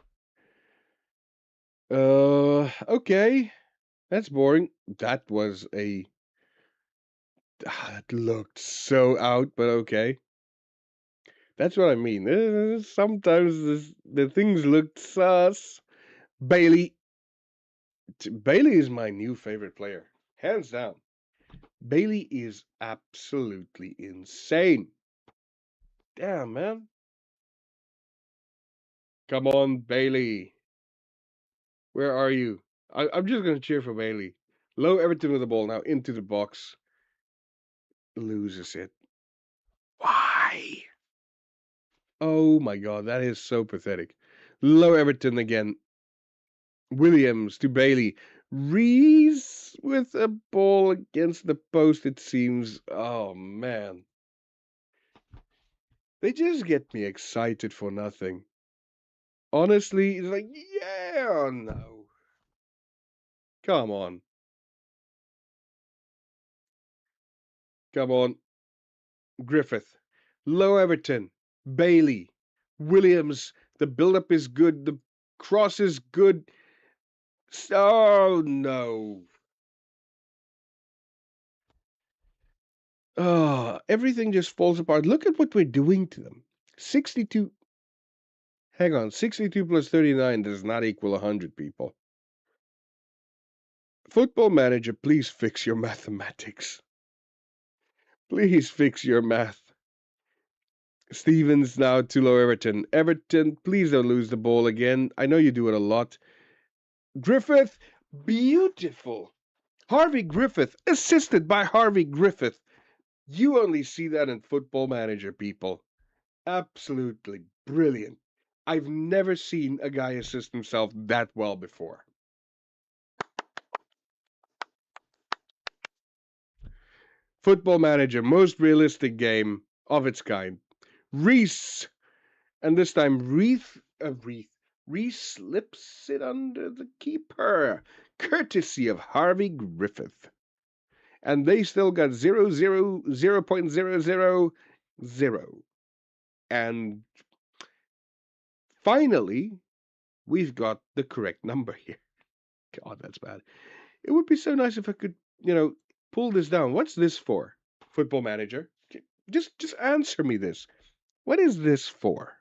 Okay. That's boring. That was a. That looked so out, but okay. That's what I mean. Sometimes the things looked sus. Bailey. Bailey is my new favorite player. Hands down. Bailey is absolutely insane. Damn, man. Come on, Bailey. Where are you? I'm just going to cheer for Bailey. Low Everton with the ball now into the box. Loses it. Why? Oh my god, that is so pathetic. Low Everton again. Williams to Bailey. Reese with a ball against the post, it seems. Oh man. They just get me excited for nothing. Honestly, it's like, yeah or no? Come on. Come on. Griffith. Low Everton. Bailey. Williams. The build up is good. The cross is good. Oh no. Oh, everything just falls apart. Look at what we're doing to them. 62. Hang on. 62 plus 39 does not equal 100, people. Football Manager, please fix your mathematics. Please fix your math. Stevens now to Low Everton. Everton, please don't lose the ball again. I know you do it a lot. Griffith, beautiful. Harvey Griffith, assisted by Harvey Griffith. You only see that in Football Manager, people. Absolutely brilliant. I've never seen a guy assist himself that well before. Football Manager, most realistic game of its kind. Reese, and this time Reese slips it under the keeper, courtesy of Harvey Griffith. And they still got 0.000. And finally, we've got the correct number here. God, that's bad. It would be so nice if I could, pull this down. What's this for? Football Manager. Just answer me this. What is this for?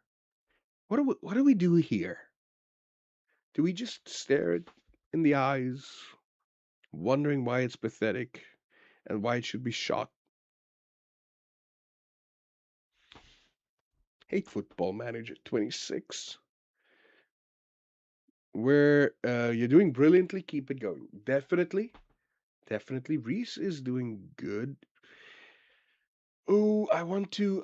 What do we do here? Do we just stare it in the eyes, wondering why it's pathetic and why it should be shot? Hate Football Manager 26. Where you're doing brilliantly, keep it going. Definitely. Definitely. Reese is doing good. Oh, I want to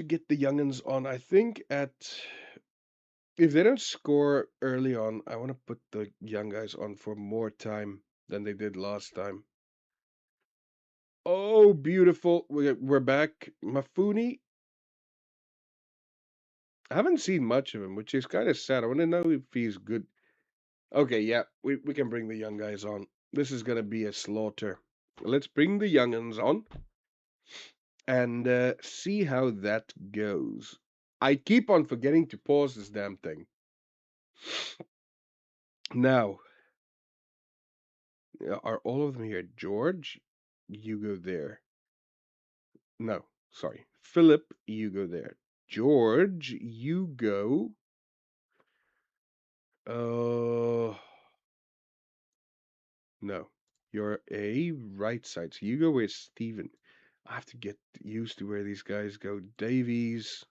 get the youngins on. I think if they don't score early on, I want to put the young guys on for more time than they did last time. Oh, beautiful. We're back. Mafuni. I haven't seen much of him, which is kind of sad. I want to know if he's good. Okay, yeah, we can bring the young guys on. This is going to be a slaughter. Let's bring the young'uns on and see how that goes. I keep on forgetting to pause this damn thing. Now, Are all of them here? George, you go there. No, sorry. Philip, you go there. George, you go. Uh, no. You're a right side. So you go with Steven. I have to get used to where these guys go. Davies.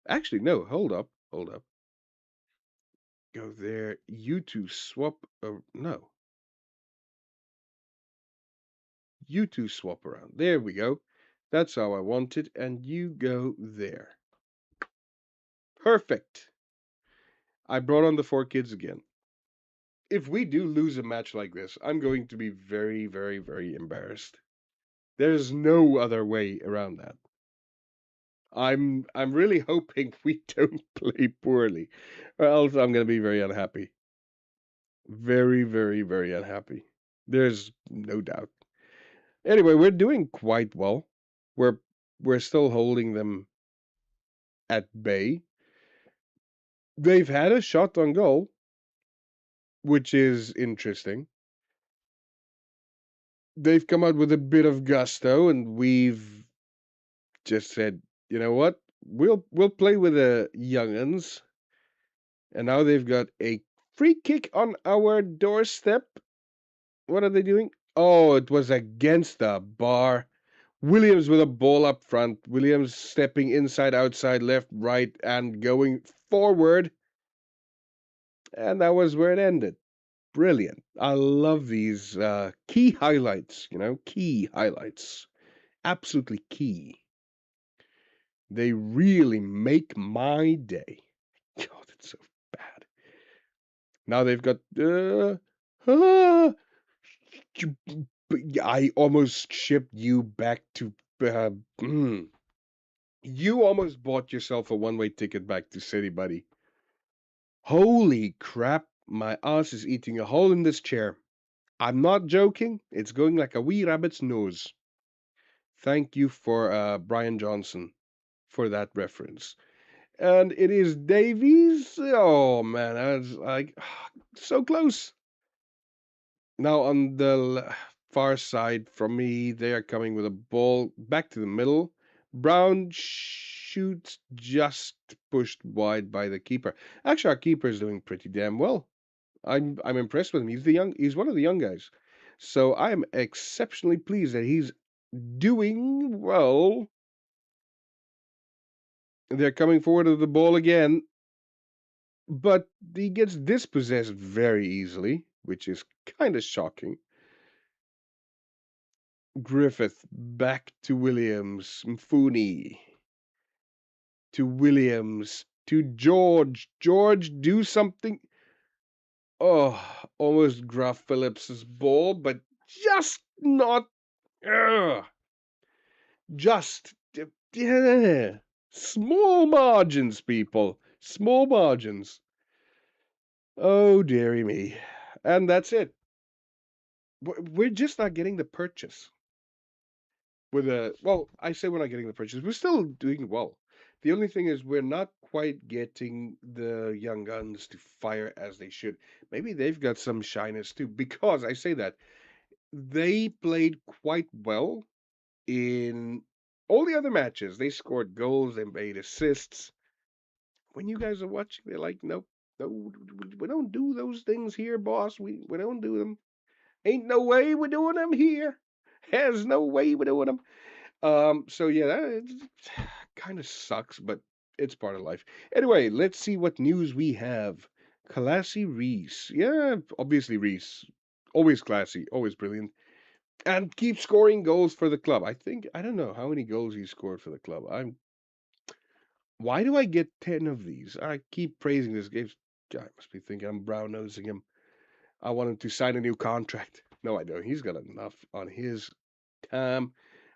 Actually, no. Hold up. Hold up. Go there. You two swap. No. You two swap around. There we go. That's how I want it. And you go there. Perfect. I brought on the four kids again. If we do lose a match like this, I'm going to be very, very, very embarrassed. There's no other way around that. I'm really hoping we don't play poorly, or else I'm going to be very unhappy. Very, very, very unhappy. There's no doubt. Anyway, we're doing quite well. We're we're still holding them at bay. They've had a shot on goal, which is interesting. They've come out with a bit of gusto, and we've just said, you know what? We'll play with the young'uns. And now they've got a free kick on our doorstep. What are they doing? Oh, it was against the bar. Williams with a ball up front. Williams stepping inside, outside, left, right, and going forward. And that was where it ended. Brilliant. I love these key highlights, key highlights. Absolutely key. They really make my day. God, it's so bad. Now they've got. Ah, I almost shipped you back to. Uh, mm. You almost bought yourself a one-way ticket back to City, buddy. Holy crap! My ass is eating a hole in this chair. I'm not joking. It's going like a wee rabbit's nose. Thank you for Brian Johnson for that reference. And it is Davies. Oh man, that's like so close. Now on the far side from me, they are coming with a ball back to the middle. Brown shoots just pushed wide by the keeper. Actually, our keeper is doing pretty damn well. I'm impressed with him. He's one of the young guys. So I am exceptionally pleased that he's doing well. They're coming forward to the ball again, but he gets dispossessed very easily, which is kind of shocking. Griffith back to Williams. Mfuni to Williams to George. George, do something. Oh, almost Graf Phillips's ball, but just not. Ugh, just. Yeah. Small margins, people. Small margins. Oh, dearie me. And that's it. We're just not getting the purchase. I say we're not getting the purchase. We're still doing well. The only thing is we're not quite getting the young guns to fire as they should. Maybe they've got some shyness too, because I say that they played quite well in all the other matches. They scored goals, they made assists. When you guys are watching, they're like, nope, no, we don't do those things here, boss. We don't do them. Ain't no way we're doing them here. There's no way we're doing them. So yeah, that kind of sucks, but it's part of life. Anyway, let's see what news we have. Classy Reese. Yeah, obviously Reese. Always classy, always brilliant. And keep scoring goals for the club. I don't know how many goals he scored for the club. Why do I get 10 of these? I keep praising this game. I must be thinking I'm brown nosing him. I want him to sign a new contract. No, I don't. He's got enough on his time.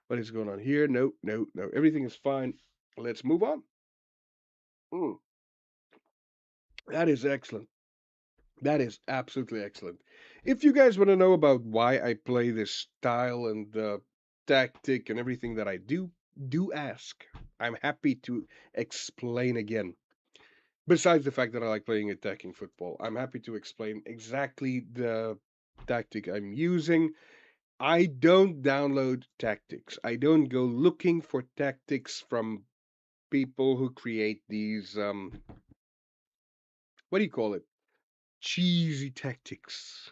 What is going on here? No, no, no. Everything is fine. Let's move on. Mm, that is excellent. That is absolutely excellent. If you guys want to know about why I play this style and the tactic and everything that I do ask. I'm happy to explain again. Besides the fact that I like playing attacking football, I'm happy to explain exactly tactic I'm using. I don't download tactics. I don't go looking for tactics from people who create these what do you call it? Cheesy tactics.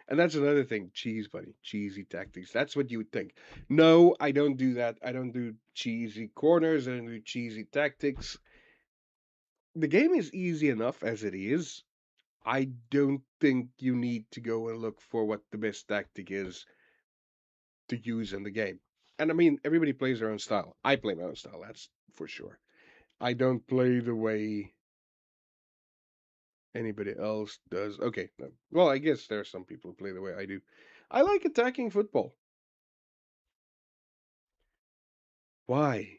And that's another thing, cheese buddy, cheesy tactics. That's what you would think. No, I don't do that. I don't do cheesy corners. I don't do cheesy tactics. The game is easy enough as it is. I don't think you need to go and look for what the best tactic is to use in the game. And I mean, everybody plays their own style. I play my own style, that's for sure. I don't play the way anybody else does. Okay, no. Well, I guess there are some people who play the way I do. I like attacking football. Why?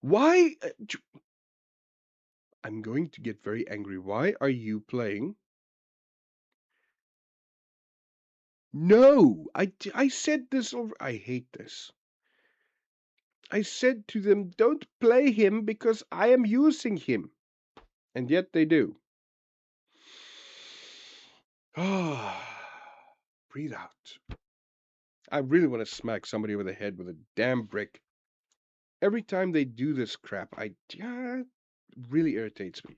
Why? I'm going to get very angry. Why are you playing? No, I said this over. I hate this. I said to them, don't play him because I am using him. And yet they do. Ah, breathe out. I really want to smack somebody over the head with a damn brick. Every time they do this crap, really irritates me.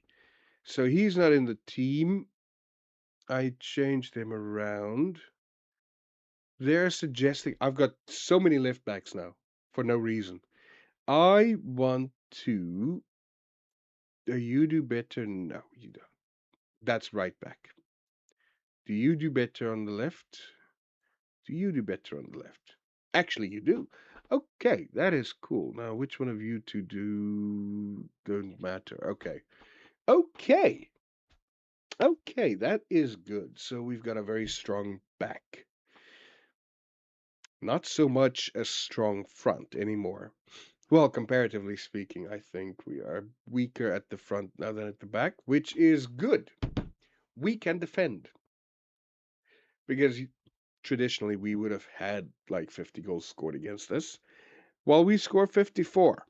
So he's not in the team. I changed him around. They're suggesting I've got so many left backs now for no reason. I want to. You do better? No, you don't. That's right back. Do you do better on the left? Do you do better on the left? Actually, you do. Okay, that is cool. Now, which one of you two do don't matter? Okay. Okay. Okay, that is good. So we've got a very strong back. Not so much a strong front anymore. Well, comparatively speaking, I think we are weaker at the front now than at the back, which is good. We can defend because traditionally we would have had like 50 goals scored against us, while we score 54.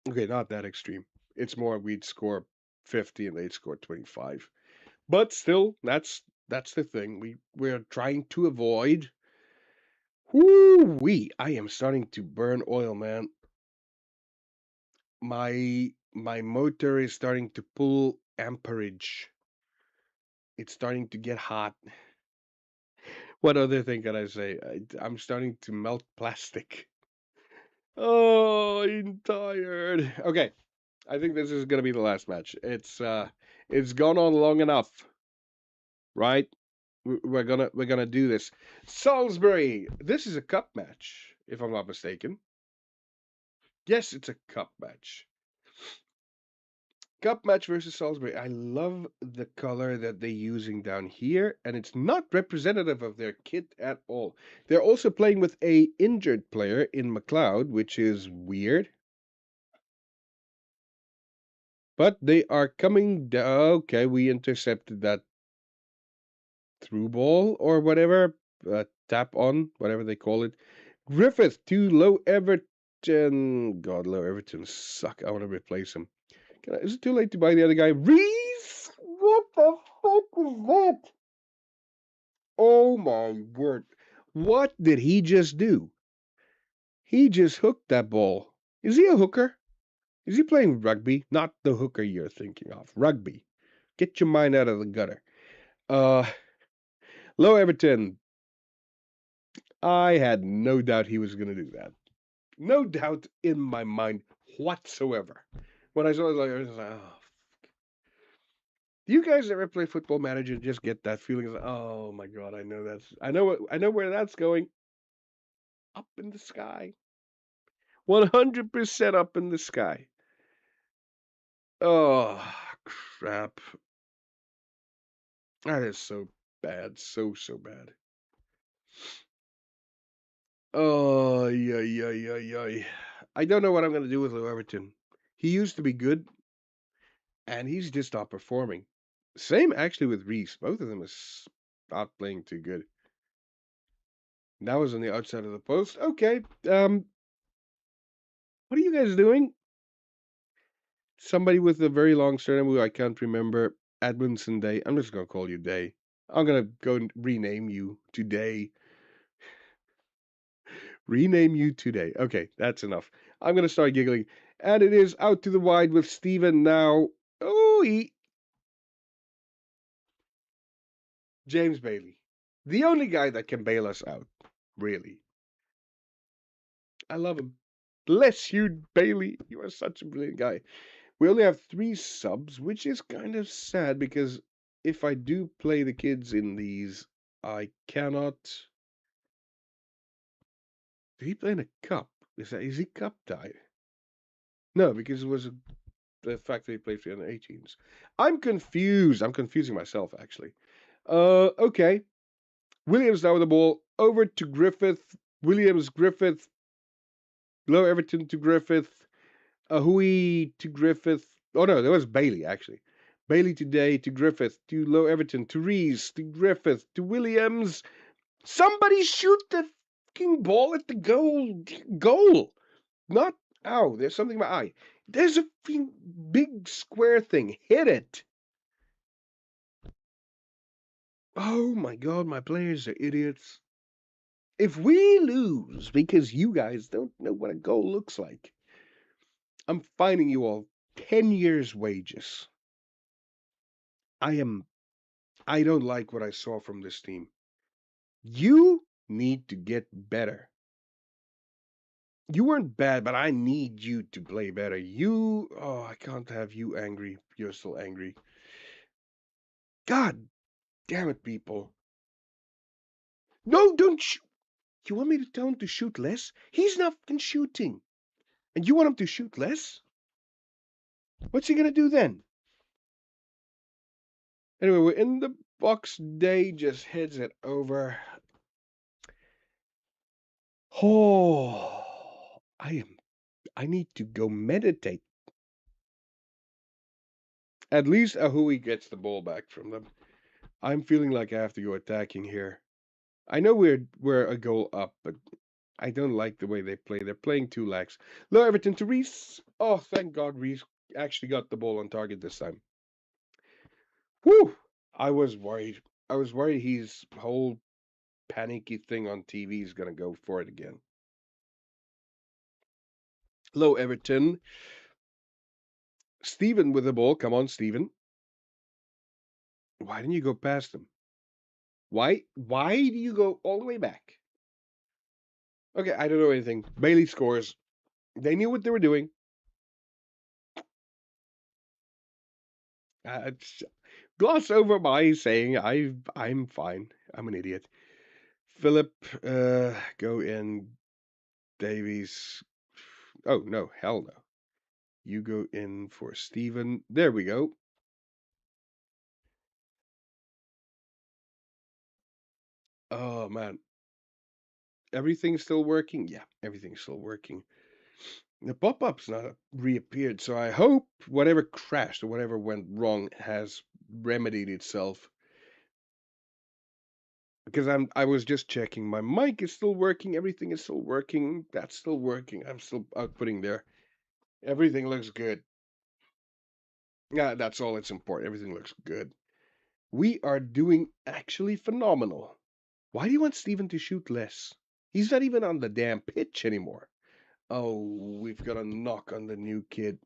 Okay, not that extreme. It's more we'd score 50 and they'd score 25. But still, that's the thing. We're trying to avoid. Whoo-wee! I am starting to burn oil, man. My motor is starting to pull amperage. It's starting to get hot. What other thing can I say? I'm starting to melt plastic. Oh, I'm tired. Okay, I think this is gonna be the last match. It's gone on long enough, right? We're gonna do this. Salisbury. This is a cup match, if I'm not mistaken. Yes, it's a cup match. Cup match versus Salisbury. I love the color that they're using down here, and it's not representative of their kit at all. They're also playing with a injured player in McLeod, which is weird. But they are coming down. Okay, we intercepted that through ball or whatever. Tap on, whatever they call it. Griffith to Low Everton. God, Low Everton suck. I want to replace him. Is it too late to buy the other guy? Reese! What the fuck was that? Oh my word. What did he just do? He just hooked that ball. Is he a hooker? Is he playing rugby? Not the hooker you're thinking of. Rugby. Get your mind out of the gutter. Uh, Low Everton. I had no doubt he was going to do that. No doubt in my mind whatsoever. When I saw it, I was like, oh. Do you guys ever play Football Manager and just get that feeling? Like, oh my god, I know where that's going. Up in the sky. 100% up in the sky. Oh, crap. That is so bad. So bad. Oh, yeah. I don't know what I'm going to do with Lou Everton. He used to be good, and he's just not performing. Same actually with Reese. Both of them is not playing too good. That was on the outside of the post. Okay. What are you guys doing? Somebody with a very long surname who I can't remember. Edmondson Day. I'm just gonna call you Day. I'm gonna go and rename you today. Rename you today. Okay, that's enough. I'm gonna start giggling. And it is out to the wide with Steven now. Oh, James Bailey. The only guy that can bail us out. Really. I love him. Bless you, Bailey. You are such a brilliant guy. We only have 3 subs, which is kind of sad because if I do play the kids in these, I cannot. Did he play in a cup? Is he cup died? No, because it was the fact that he played 318s. I'm confused. I'm confusing myself actually. Okay. Williams now with the ball over to Griffith. Williams, Griffith, low Everton to Griffith. Hui to Griffith. Oh no, that was Bailey actually. Bailey today to Griffith to Low Everton to Rees to Griffith to Williams. Somebody shoot the fucking ball at the goal. Goal. Not ow. There's something in my eye. There's a big square thing. Hit it. Oh my god, my players are idiots. If we lose because you guys don't know what a goal looks like, I'm fining you all 10 years' wages. I don't like what I saw from this team. You need to get better. You weren't bad, but I need you to play better. I can't have you angry. You're still angry. God damn it, people. No, don't shoot. You want me to tell him to shoot less? He's not fucking shooting. And you want him to shoot less? What's he gonna do then? Anyway, we're in the box. Day just heads it over. Oh, I need to go meditate. At least Ahui gets the ball back from them. I'm feeling like I have to go attacking here. I know we're a goal up, but I don't like the way they play. They're playing too lax. Low Everton to Reese. Oh, thank God Reese actually got the ball on target this time. Whew! I was worried. I was worried his whole panicky thing on TV is gonna go for it again. Low Everton. Steven with the ball. Come on, Steven. Why didn't you go past him? Why do you go all the way back? Okay, I don't know anything. Bailey scores. They knew what they were doing. Uh, gloss over my saying I'm fine. I'm an idiot. Philip, go in. Davies. Oh no, hell no. You go in for Steven. There we go. Oh man, everything's still working. Yeah, everything's still working. The pop-up's not reappeared, so I hope whatever crashed or whatever went wrong has remedied itself. Because I was just checking. My mic is still working. Everything is still working. That's still working. I'm still outputting there. Everything looks good. Yeah, that's all that's important. Everything looks good. We are doing actually phenomenal. Why do you want Steven to shoot less? He's not even on the damn pitch anymore. Oh, we've got a knock on the new kid.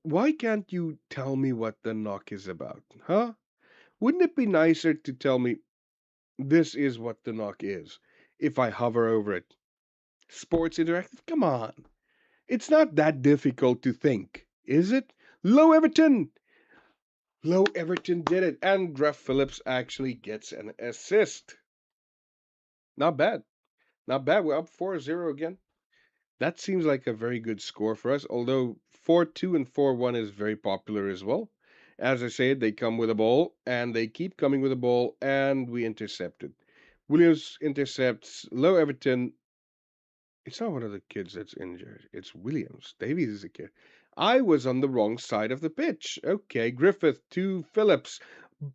Why can't you tell me what the knock is about? Huh? Wouldn't it be nicer to tell me this is what the knock is if I hover over it? Sports Interactive? Come on. It's not that difficult to think, is it? Low Everton! Low Everton did it, and Graf Phillips actually gets an assist. Not bad. Not bad. We're up 4-0 again. That seems like a very good score for us, although 4-2 and 4-1 is very popular as well. As I said, they come with a ball, and they keep coming with a ball, and we intercepted. Williams intercepts. Low Everton. It's not one of the kids that's injured. It's Williams. Davies is a kid. I was on the wrong side of the pitch. Okay, Griffith to Phillips.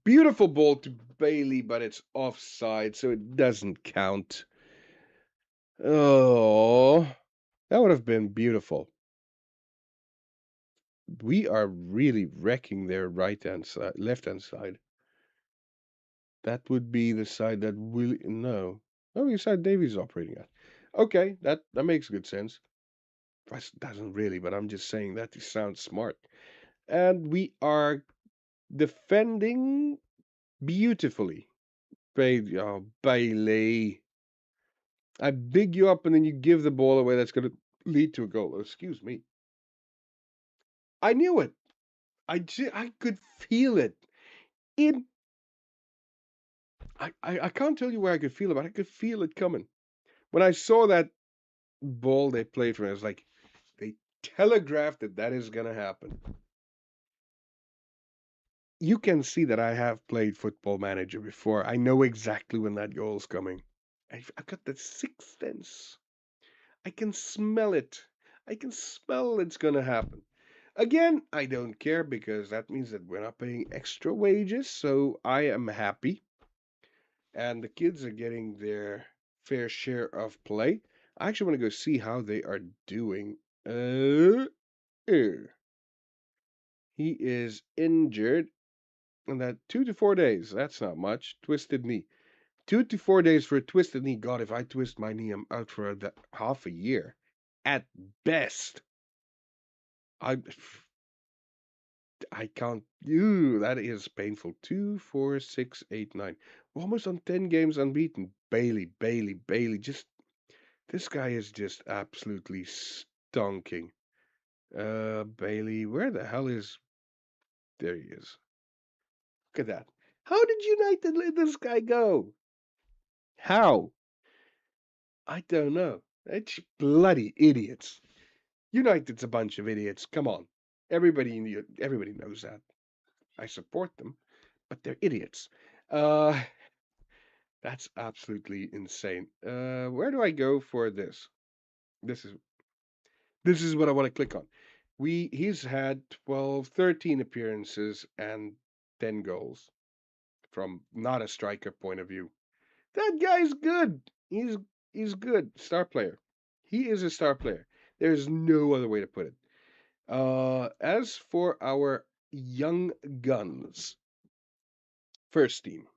Beautiful ball to Bailey, but it's offside, so it doesn't count. Oh, that would have been beautiful. We are really wrecking their right hand side, left hand side. That would be the side that will no. Oh, the side Davy's operating at. Okay, that makes good sense. That doesn't really, but I'm just saying that it sounds smart. And we are defending beautifully. Oh, Bailey. I big you up and then you give the ball away. That's going to lead to a goal. Excuse me. I knew it. I could feel it. In I can't tell you where I could feel it, but I could feel it coming. When I saw that ball they played for me, I was like, they telegraphed that that is going to happen. You can see that I have played Football Manager before. I know exactly when that goal is coming. I've got that sixth sense. I can smell it. I can smell it's going to happen. Again, I don't care because that means that we're not paying extra wages, so I am happy. And the kids are getting their fair share of play. I actually want to go see how they are doing. Er. He is injured, and that 2 to 4 days. That's not much. Twisted knee. 2 to 4 days for a twisted knee. God, if I twist my knee, I'm out for half a year, at best. I I can't. Ew, that is painful. 2, 4, 6, 8, 9. We're almost on 10 games unbeaten. Bailey. Just this guy is just absolutely stonking. Bailey, where the hell is? There he is. Look at that. How did United let this guy go? How? I don't know. It's bloody idiots. United's a bunch of idiots. Come on. Everybody knows that. I support them, but they're idiots. Uh, that's absolutely insane. Where do I go for this? This is this is what I want to click on. He's had 12, 13 appearances and 10 goals from not a striker point of view. That guy's good. He's good. Star player. He is a star player. There's no other way to put it. As for our young guns, first team.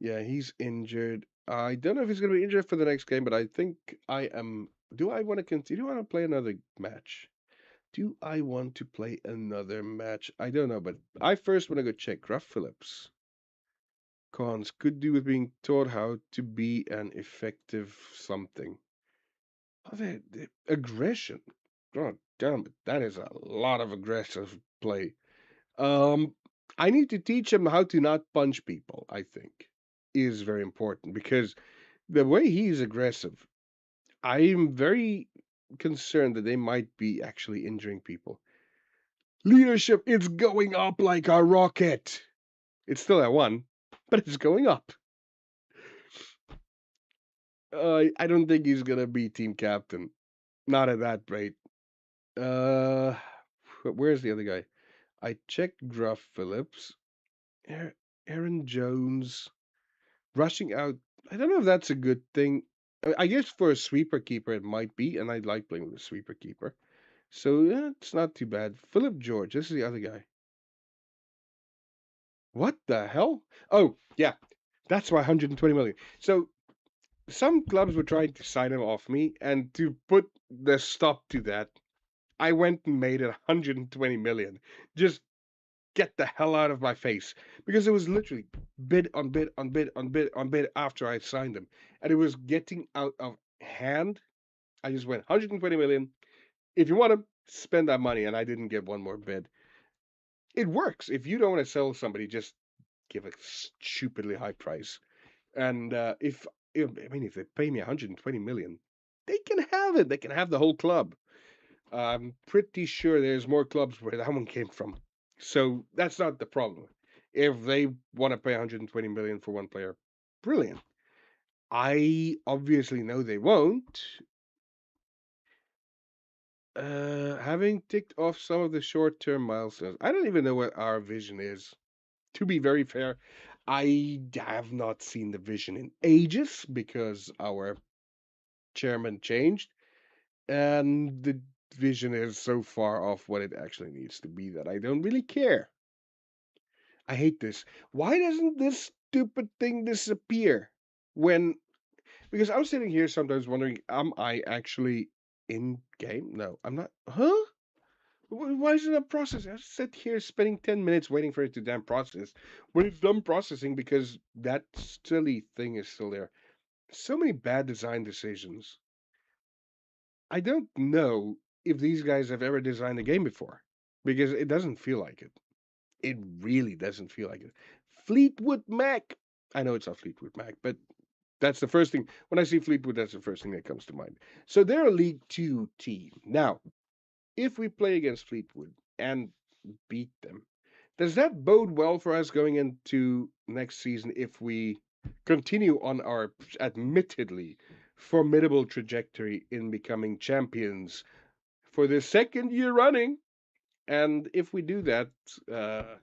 Yeah, he's injured. I don't know if he's going to be injured for the next game, but I think I am. Do I want to continue? Do I want to play another match? Do I want to play another match? I don't know, but I first want to go check Gruff Phillips. Cons could do with being taught how to be an effective something. Oh, the aggression. God damn it. That is a lot of aggressive play. Um, I need to teach him how to not punch people, I think, is very important because the way he's aggressive, I'm very concerned that they might be actually injuring people. Leadership is going up like a rocket. It's still at one, but it's going up. I don't think he's gonna be team captain. Not at that rate. Uh, where's the other guy? I checked Gruff Phillips, Aaron Jones rushing out. I don't know if that's a good thing. I guess for a sweeper keeper it might be, and I like playing with a sweeper keeper. So yeah, it's not too bad. Philip George, this is the other guy. What the hell? Oh yeah, that's why 120 million. So some clubs were trying to sign him off me, and to put the stop to that, I went and made it 120 million. Just get the hell out of my face because it was literally bid on bid on bid on bid on bid after I signed them, and it was getting out of hand. I just went 120 million. If you want to spend that money, and I didn't get one more bid. It works. If you don't want to sell somebody, just give a stupidly high price. And if they pay me 120 million, they can have it. They can have the whole club. I'm pretty sure there's more clubs where that one came from. So that's not the problem. If they want to pay 120 million for one player, brilliant. I obviously know they won't. Having ticked off some of the short-term milestones, I don't even know what our vision is. To be very fair, I have not seen the vision in ages because our chairman changed, and vision is so far off what it actually needs to be that I don't really care. I hate this. Why doesn't this stupid thing disappear when? Because I was sitting here sometimes wondering, am I actually in game? No, I'm not. Huh? Why is it not processing? I sit here spending 10 minutes waiting for it to damn process. When it's done processing, because that silly thing is still there. So many bad design decisions. I don't know if these guys have ever designed a game before, because it doesn't feel like it. It really doesn't feel like it. Fleetwood Mac. I know it's not Fleetwood Mac, but that's the first thing. When I see Fleetwood, that's the first thing that comes to mind. So they're a League Two team. Now, if we play against Fleetwood and beat them, does that bode well for us going into next season if we continue on our admittedly formidable trajectory in becoming champions for the second year running? And if we do that, uh,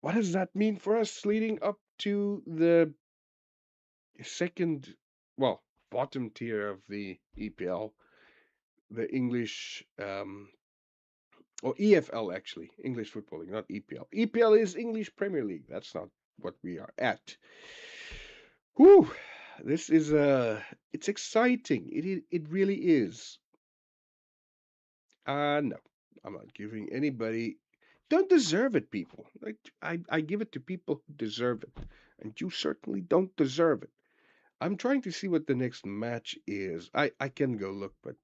what does that mean for us leading up to the second, well, bottom tier of the EPL, the English, or EFL actually, English Football League, not EPL. EPL is English Premier League. That's not what we are at. Whew, this is it's exciting. It really is. No, I'm not giving anybody. Don't deserve it, people. Like I give it to people who deserve it, and you certainly don't deserve it. I'm trying to see what the next match is. I can go look, but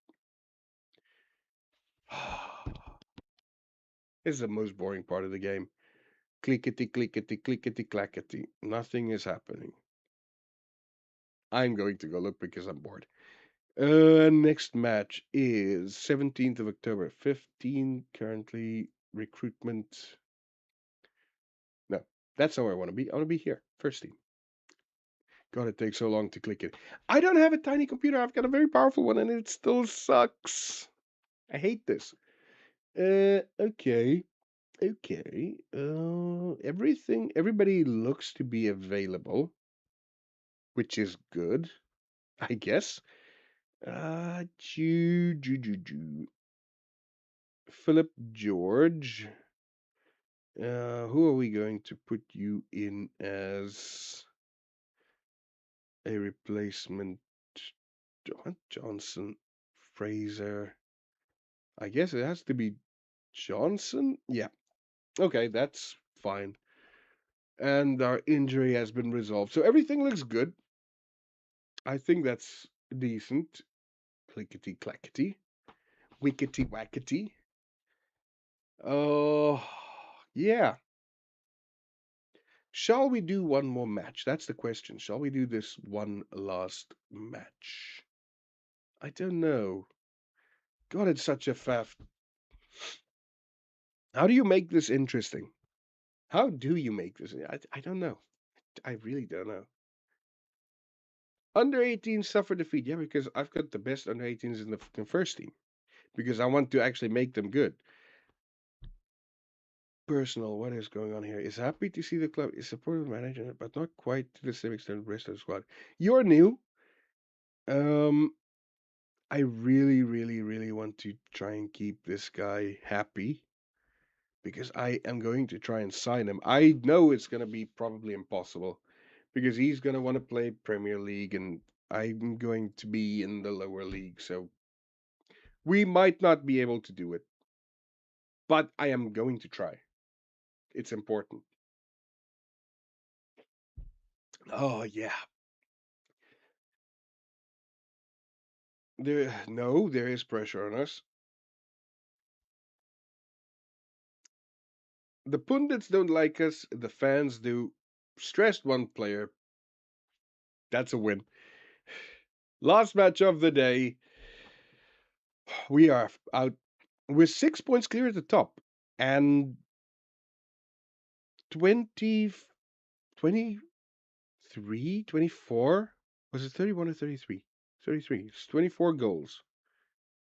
this is the most boring part of the game. Clickety, clickety, clickety, clackety. Nothing is happening. I'm going to go look because I'm bored. Next match is 17th of October. 15 currently recruitment. No, that's not where I want to be. I want to be here. First team. God, it takes so long to click it. I don't have a tiny computer. I've got a very powerful one and it still sucks. I hate this. Okay. Okay. Everybody looks to be available, which is good, I guess. Ju, ju, ju, ju. Philip George. Who are we going to put you in as a replacement? Johnson, Fraser. I guess it has to be Johnson. Yeah. Okay, that's fine. And our injury has been resolved, so everything looks good. I think that's decent. Clickety clackety, wickety wackety. Oh, yeah. Shall we do one more match? That's the question. Shall we do this one last match? I don't know. God, it's such a faff. How do you make this interesting? How do you make this? I don't know. I really don't know. Under 18 suffer defeat. Yeah, because I've got the best under 18s in the fucking first team. Because I want to actually make them good. Personal, what is going on here? Is happy to see the club is supportive manager, but not quite to the same extent the rest of the squad. You're new. Um, I really, really, really want to try and keep this guy happy because I am going to try and sign him. I know it's going to be probably impossible because he's going to want to play Premier League and I'm going to be in the lower league. So we might not be able to do it, but I am going to try. It's important. Oh, yeah. There is pressure on us. The pundits don't like us, the fans do. Stressed one player. That's a win. Last match of the day. We are out. We're 6 points clear at the top. And 20, 23, 24. Was it 31 or 33? 33. It's 24 goals.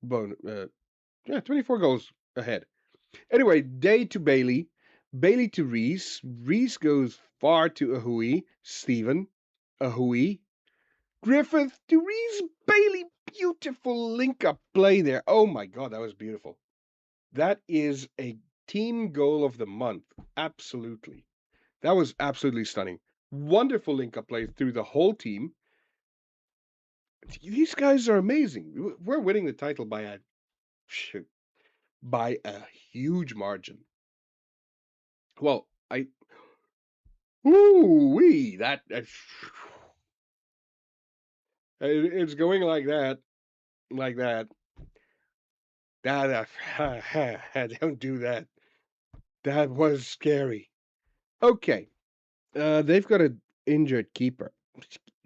Yeah, 24 goals ahead. Anyway, Day to Bailey. Bailey to Reese. Reese goes far to Ahui. Stephen. Ahui. Griffith to Reese. Bailey. beautiful link-up play there. Oh my God, that was beautiful. That is a team goal of the month. Absolutely. That was absolutely stunning. Wonderful link-up play through the whole team. These guys are amazing. We're winning the title by a huge margin. Well, ooh wee, it's going like that, like that. That don't do that. That was scary. Okay, they've got an injured keeper.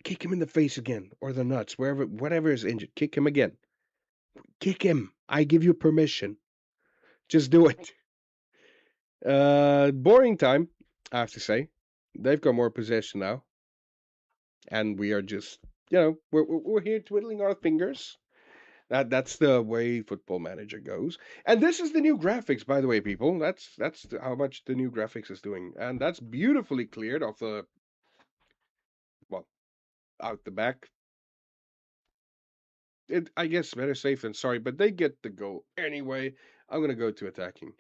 Kick him in the face again, or the nuts, whatever is injured. Kick him again. Kick him. I give you permission. Just do it. Boring time, I have to say. They've got more possession now, and we are just, we're here twiddling our fingers. That's the way Football Manager goes. And this is the new graphics, by the way, people. That's how much the new graphics is doing, and that's beautifully cleared off the well out the back. I guess better safe than sorry, but they get the goal anyway. I'm gonna go to attacking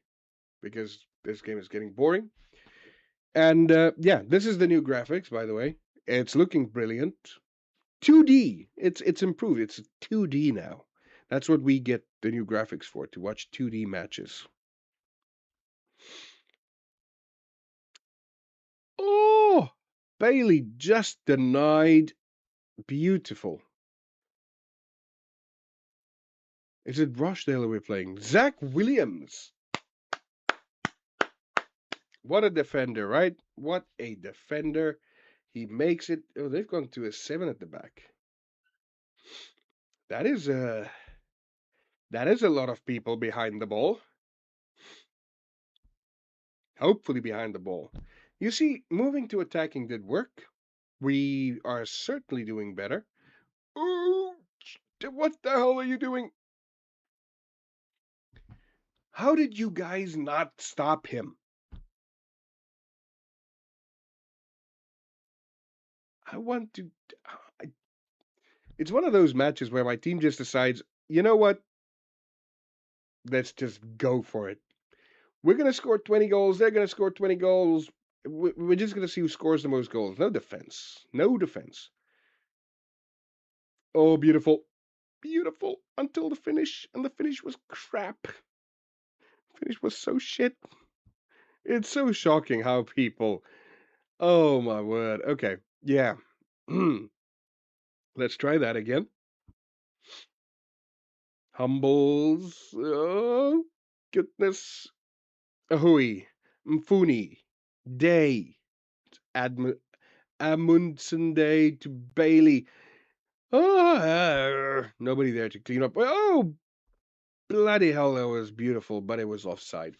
because this game is getting boring. And yeah, this is the new graphics, by the way. It's looking brilliant. 2D. It's improved. It's 2D now. That's what we get the new graphics for, to watch 2D matches. Oh, Bailey just denied. Beautiful. Is it Rochdale we're playing? Zach Williams. What a defender, right? What a defender. He makes it. Oh, they've gone to a 7 at the back. That is a lot of people behind the ball. Hopefully behind the ball. You see, moving to attacking did work. We are certainly doing better. Oh, what the hell are you doing? How did you guys not stop him? I want to. It's one of those matches where my team just decides, you know what? Let's just go for it. We're going to score 20 goals. They're going to score 20 goals. We're just going to see who scores the most goals. No defense. No defense. Oh, beautiful. Beautiful. Until the finish. And the finish was crap. The finish was so shit. It's so shocking how people. Oh, my word. Okay. Yeah. Let's try that again. Humbles. Oh, goodness. Ahui. Mfuni. Day. Amundsen Day to Bailey. Oh, nobody there to clean up. Oh, bloody hell, that was beautiful, but it was offside.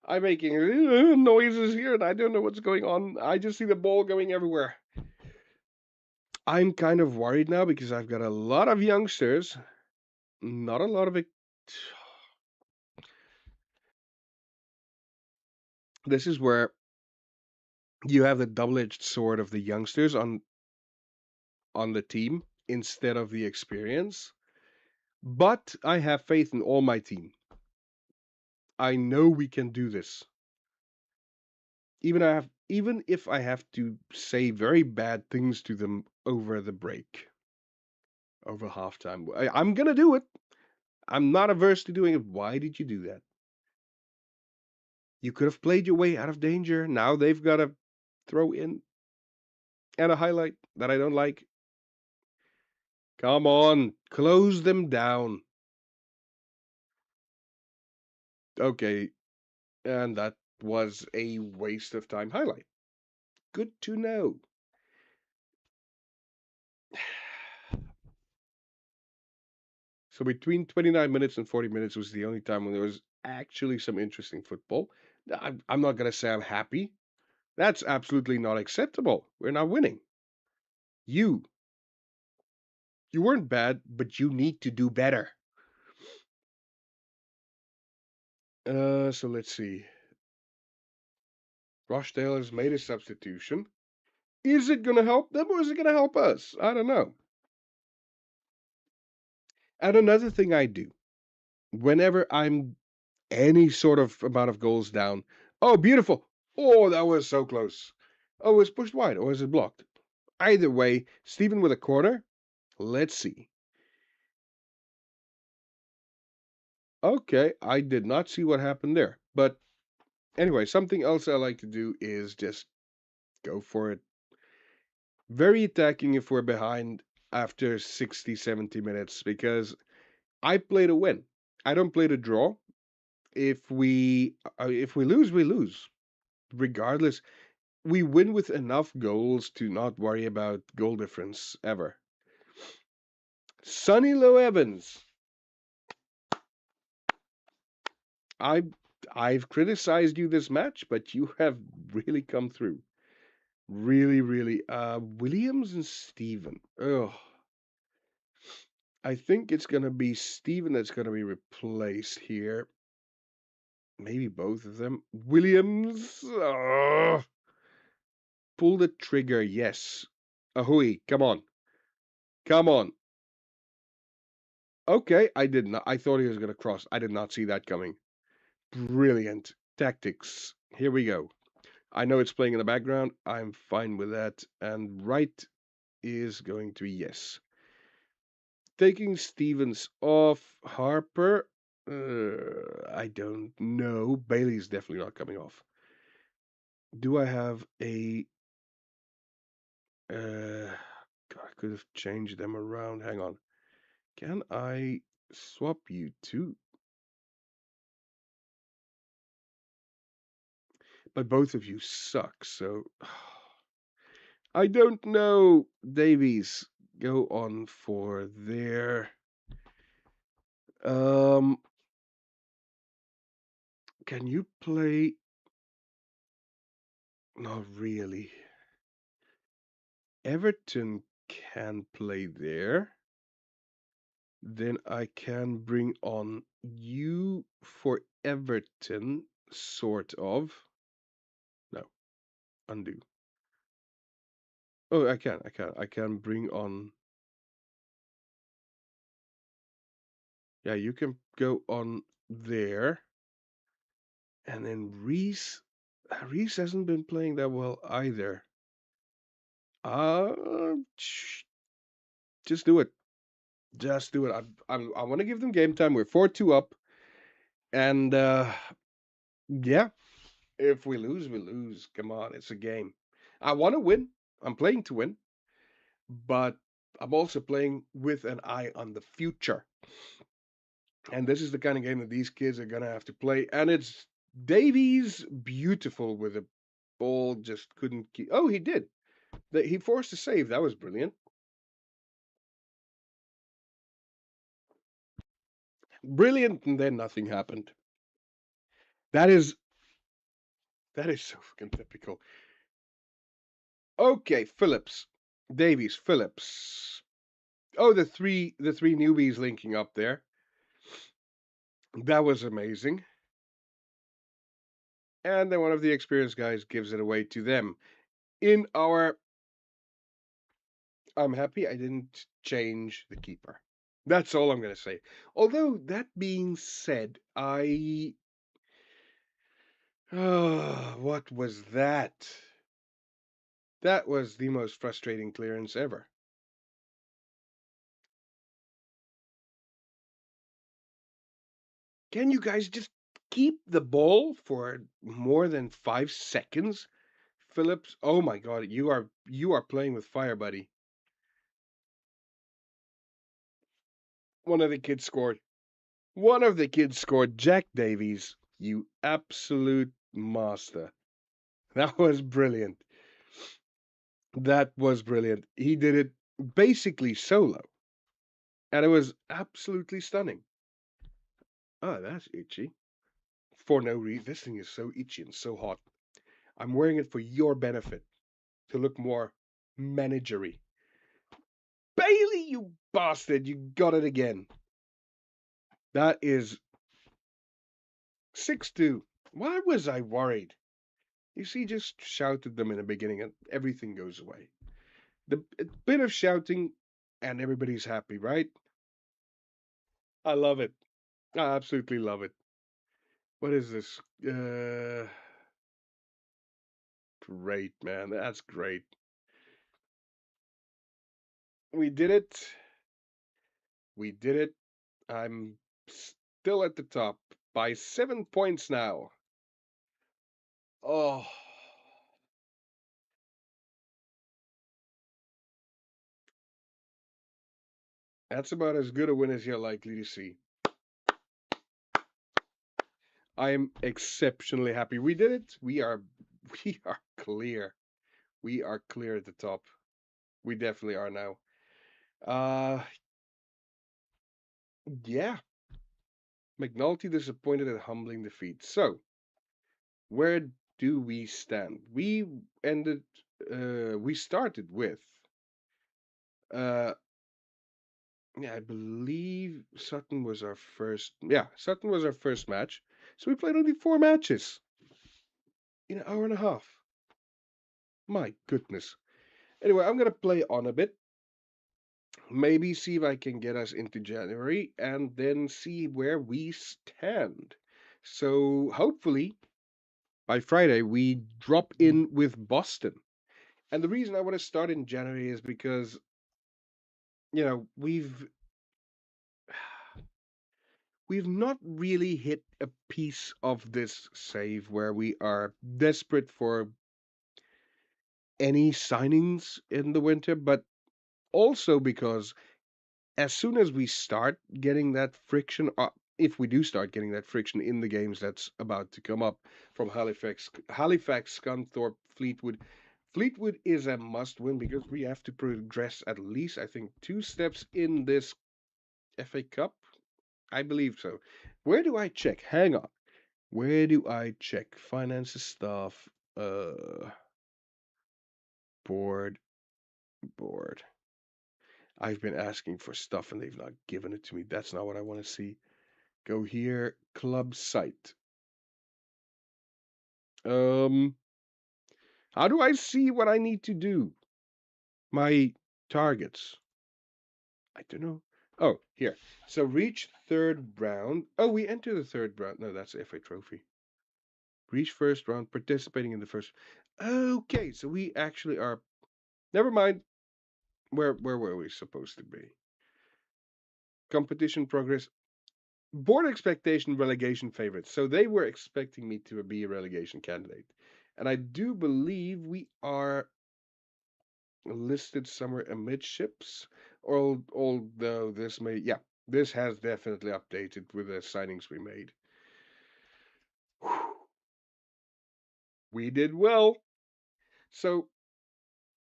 I'm making noises here, and I don't know what's going on. I just see the ball going everywhere. I'm kind of worried now because I've got a lot of youngsters, not a lot of it. This is where you have the double-edged sword of the youngsters on the team instead of the experience. But I have faith in all my team. I know we can do this. Even if I have to say very bad things to them over the break, over halftime. I'm gonna do it. I'm not averse to doing it. Why did you do that? You could have played your way out of danger. Now they've got to throw in and a highlight that I don't like. Come on, close them down. Okay, and that was a waste of time highlight. Good to know. So between 29 minutes and 40 minutes was the only time when there was actually some interesting football. I'm not going to say I'm happy. That's absolutely not acceptable. We're not winning. You weren't bad, but you need to do better. So let's see. Rochdale has made a substitution. Is it going to help them or is it going to help us? I don't know. And another thing I do whenever I'm any sort of amount of goals down. Oh, beautiful. Oh, that was so close. Oh, it's pushed wide or is it blocked? Either way, Steven with a corner. Let's see. Okay, I did not see what happened there. But anyway, something else I like to do is just go for it. Very attacking if we're behind after 60, 70 minutes because I play to win. I don't play to draw. If we lose, we lose. Regardless, we win with enough goals to not worry about goal difference ever. Sonny Low Evans. I I've criticized you this match, but you have really come through. Really, really. Williams and Steven. Oh, I think it's gonna be Steven that's gonna be replaced here. Maybe both of them. Williams. Pull the trigger. Yes. Ahui, come on. Come on. Okay, I did not. I thought he was gonna cross. I did not see that coming. Brilliant tactics. Here we go. I know it's playing in the background. I'm fine with that. And right is going to be yes. Taking Stevens off. Harper. I don't know. Bailey's definitely not coming off. Do I have a? God, I could have changed them around. Hang on. Can I swap you two? But both of you suck. So I don't know. Davies, go on for there. Um, can you play? Not really. Everton can play there. Then I can bring on you for Everton, sort of. No, undo. Oh, I can bring on. Yeah, you can go on there. And then Reese hasn't been playing that well either. Uh, just do it. Just do it. I want to give them game time. We're 4-2 up, and yeah, if we lose, we lose. Come on, it's a game. I want to win. I'm playing to win, but I'm also playing with an eye on the future. And this is the kind of game that these kids are gonna have to play. And it's Davies beautiful with a ball, just couldn't keep. Oh, he did. He forced a save. That was brilliant. Brilliant, and then nothing happened. That is that is so fucking typical. Okay, Phillips, Davies, Phillips. Oh, the three newbies linking up there. That was amazing. And then one of the experienced guys gives it away to them. In our I'm happy I didn't change the keeper. That's all I'm gonna say. Although that being said, what was that? That was the most frustrating clearance ever. Can you guys just keep the ball for more than 5 seconds? Phillips, oh my god, you are playing with fire, buddy. One of the kids scored. One of the kids scored. Jack Davies, you absolute master. That was brilliant. That was brilliant. He did it basically solo, and it was absolutely stunning. Oh, that's itchy. For no reason. This thing is so itchy and so hot. I'm wearing it for your benefit to look more managery. Bailey, you bastard, you got it again. That is 6-2. Why was I worried? You see, just shout at them in the beginning and everything goes away. The a bit of shouting and everybody's happy, right? I love it. I absolutely love it. What is this? Great, man. That's great. We did it. We did it. I'm still at the top by 7 points now. Oh, that's about as good a win as you're likely to see. I am exceptionally happy. We did it. We are clear. We are clear at the top. We definitely are now. Uh yeah. McNulty disappointed at humbling defeat. So, where do we stand? Ended we started with uh yeah, I believe Sutton was our first match. So we played only 4 matches in an hour and a half. My goodness. Anyway, I'm gonna play on a bit. Maybe see if I can get us into January and then see where we stand. So hopefully by Friday we drop in with Boston. And the reason I want to start in January is because, we've not really hit a piece of this save where we are desperate for any signings in the winter, but also because as soon as we start getting that friction, if we do start getting that friction in the games that's about to come up from Halifax, Scunthorpe, Fleetwood. Fleetwood is a must win because we have to progress at least, I think, 2 steps in this FA Cup. I believe so. Where do I check? Hang on. Where do I check? Finances stuff. Board, board. I've been asking for stuff and they've not given it to me. That's not what I want to see. Go here, club site. Um, how do I see what I need to do? My targets. I don't know. Oh, here. So reach third round. Oh, we enter the third round. No, that's the FA Trophy. Reach first round, participating in the first. Okay, so we actually are. Never mind. Where were we supposed to be? Competition progress. Board expectation relegation favorites. So they were expecting me to be a relegation candidate. And I do believe we are listed somewhere amidships. Although this has definitely updated with the signings we made. We did well. So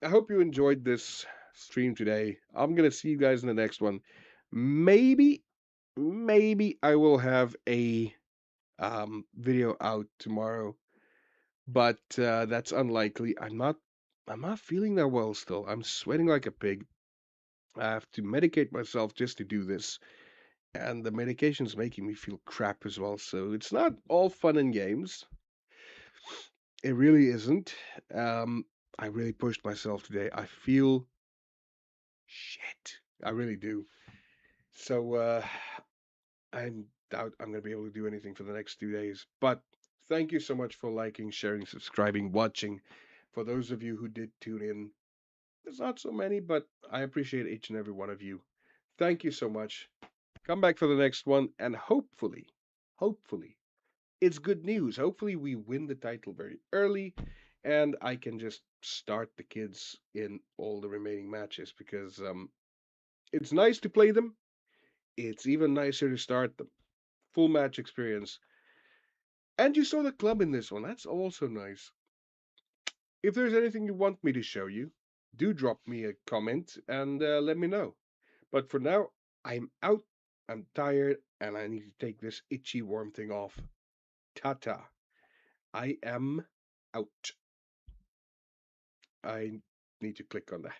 I hope you enjoyed this stream today. I'm gonna see you guys in the next one. Maybe, maybe I will have a video out tomorrow, but that's unlikely. I'm not feeling that well still. I'm sweating like a pig. I have to medicate myself just to do this, and the medication's making me feel crap as well. So it's not all fun and games. It really isn't. Um, I really pushed myself today. I feel shit. I really do. So I doubt I'm going to be able to do anything for the next 2 days. But thank you so much for liking, sharing, subscribing, watching. For those of you who did tune in, there's not so many, but I appreciate each and every one of you. Thank you so much. Come back for the next one, and hopefully, it's good news. Hopefully, we win the title very early, and I can just start the kids in all the remaining matches because it's nice to play them. It's even nicer to start them. Full match experience. And you saw the club in this one. That's also nice. If there's anything you want me to show you, do drop me a comment and let me know. But for now, I'm out. I'm tired and I need to take this itchy worm thing off. Ta. I am out. I need to click on that.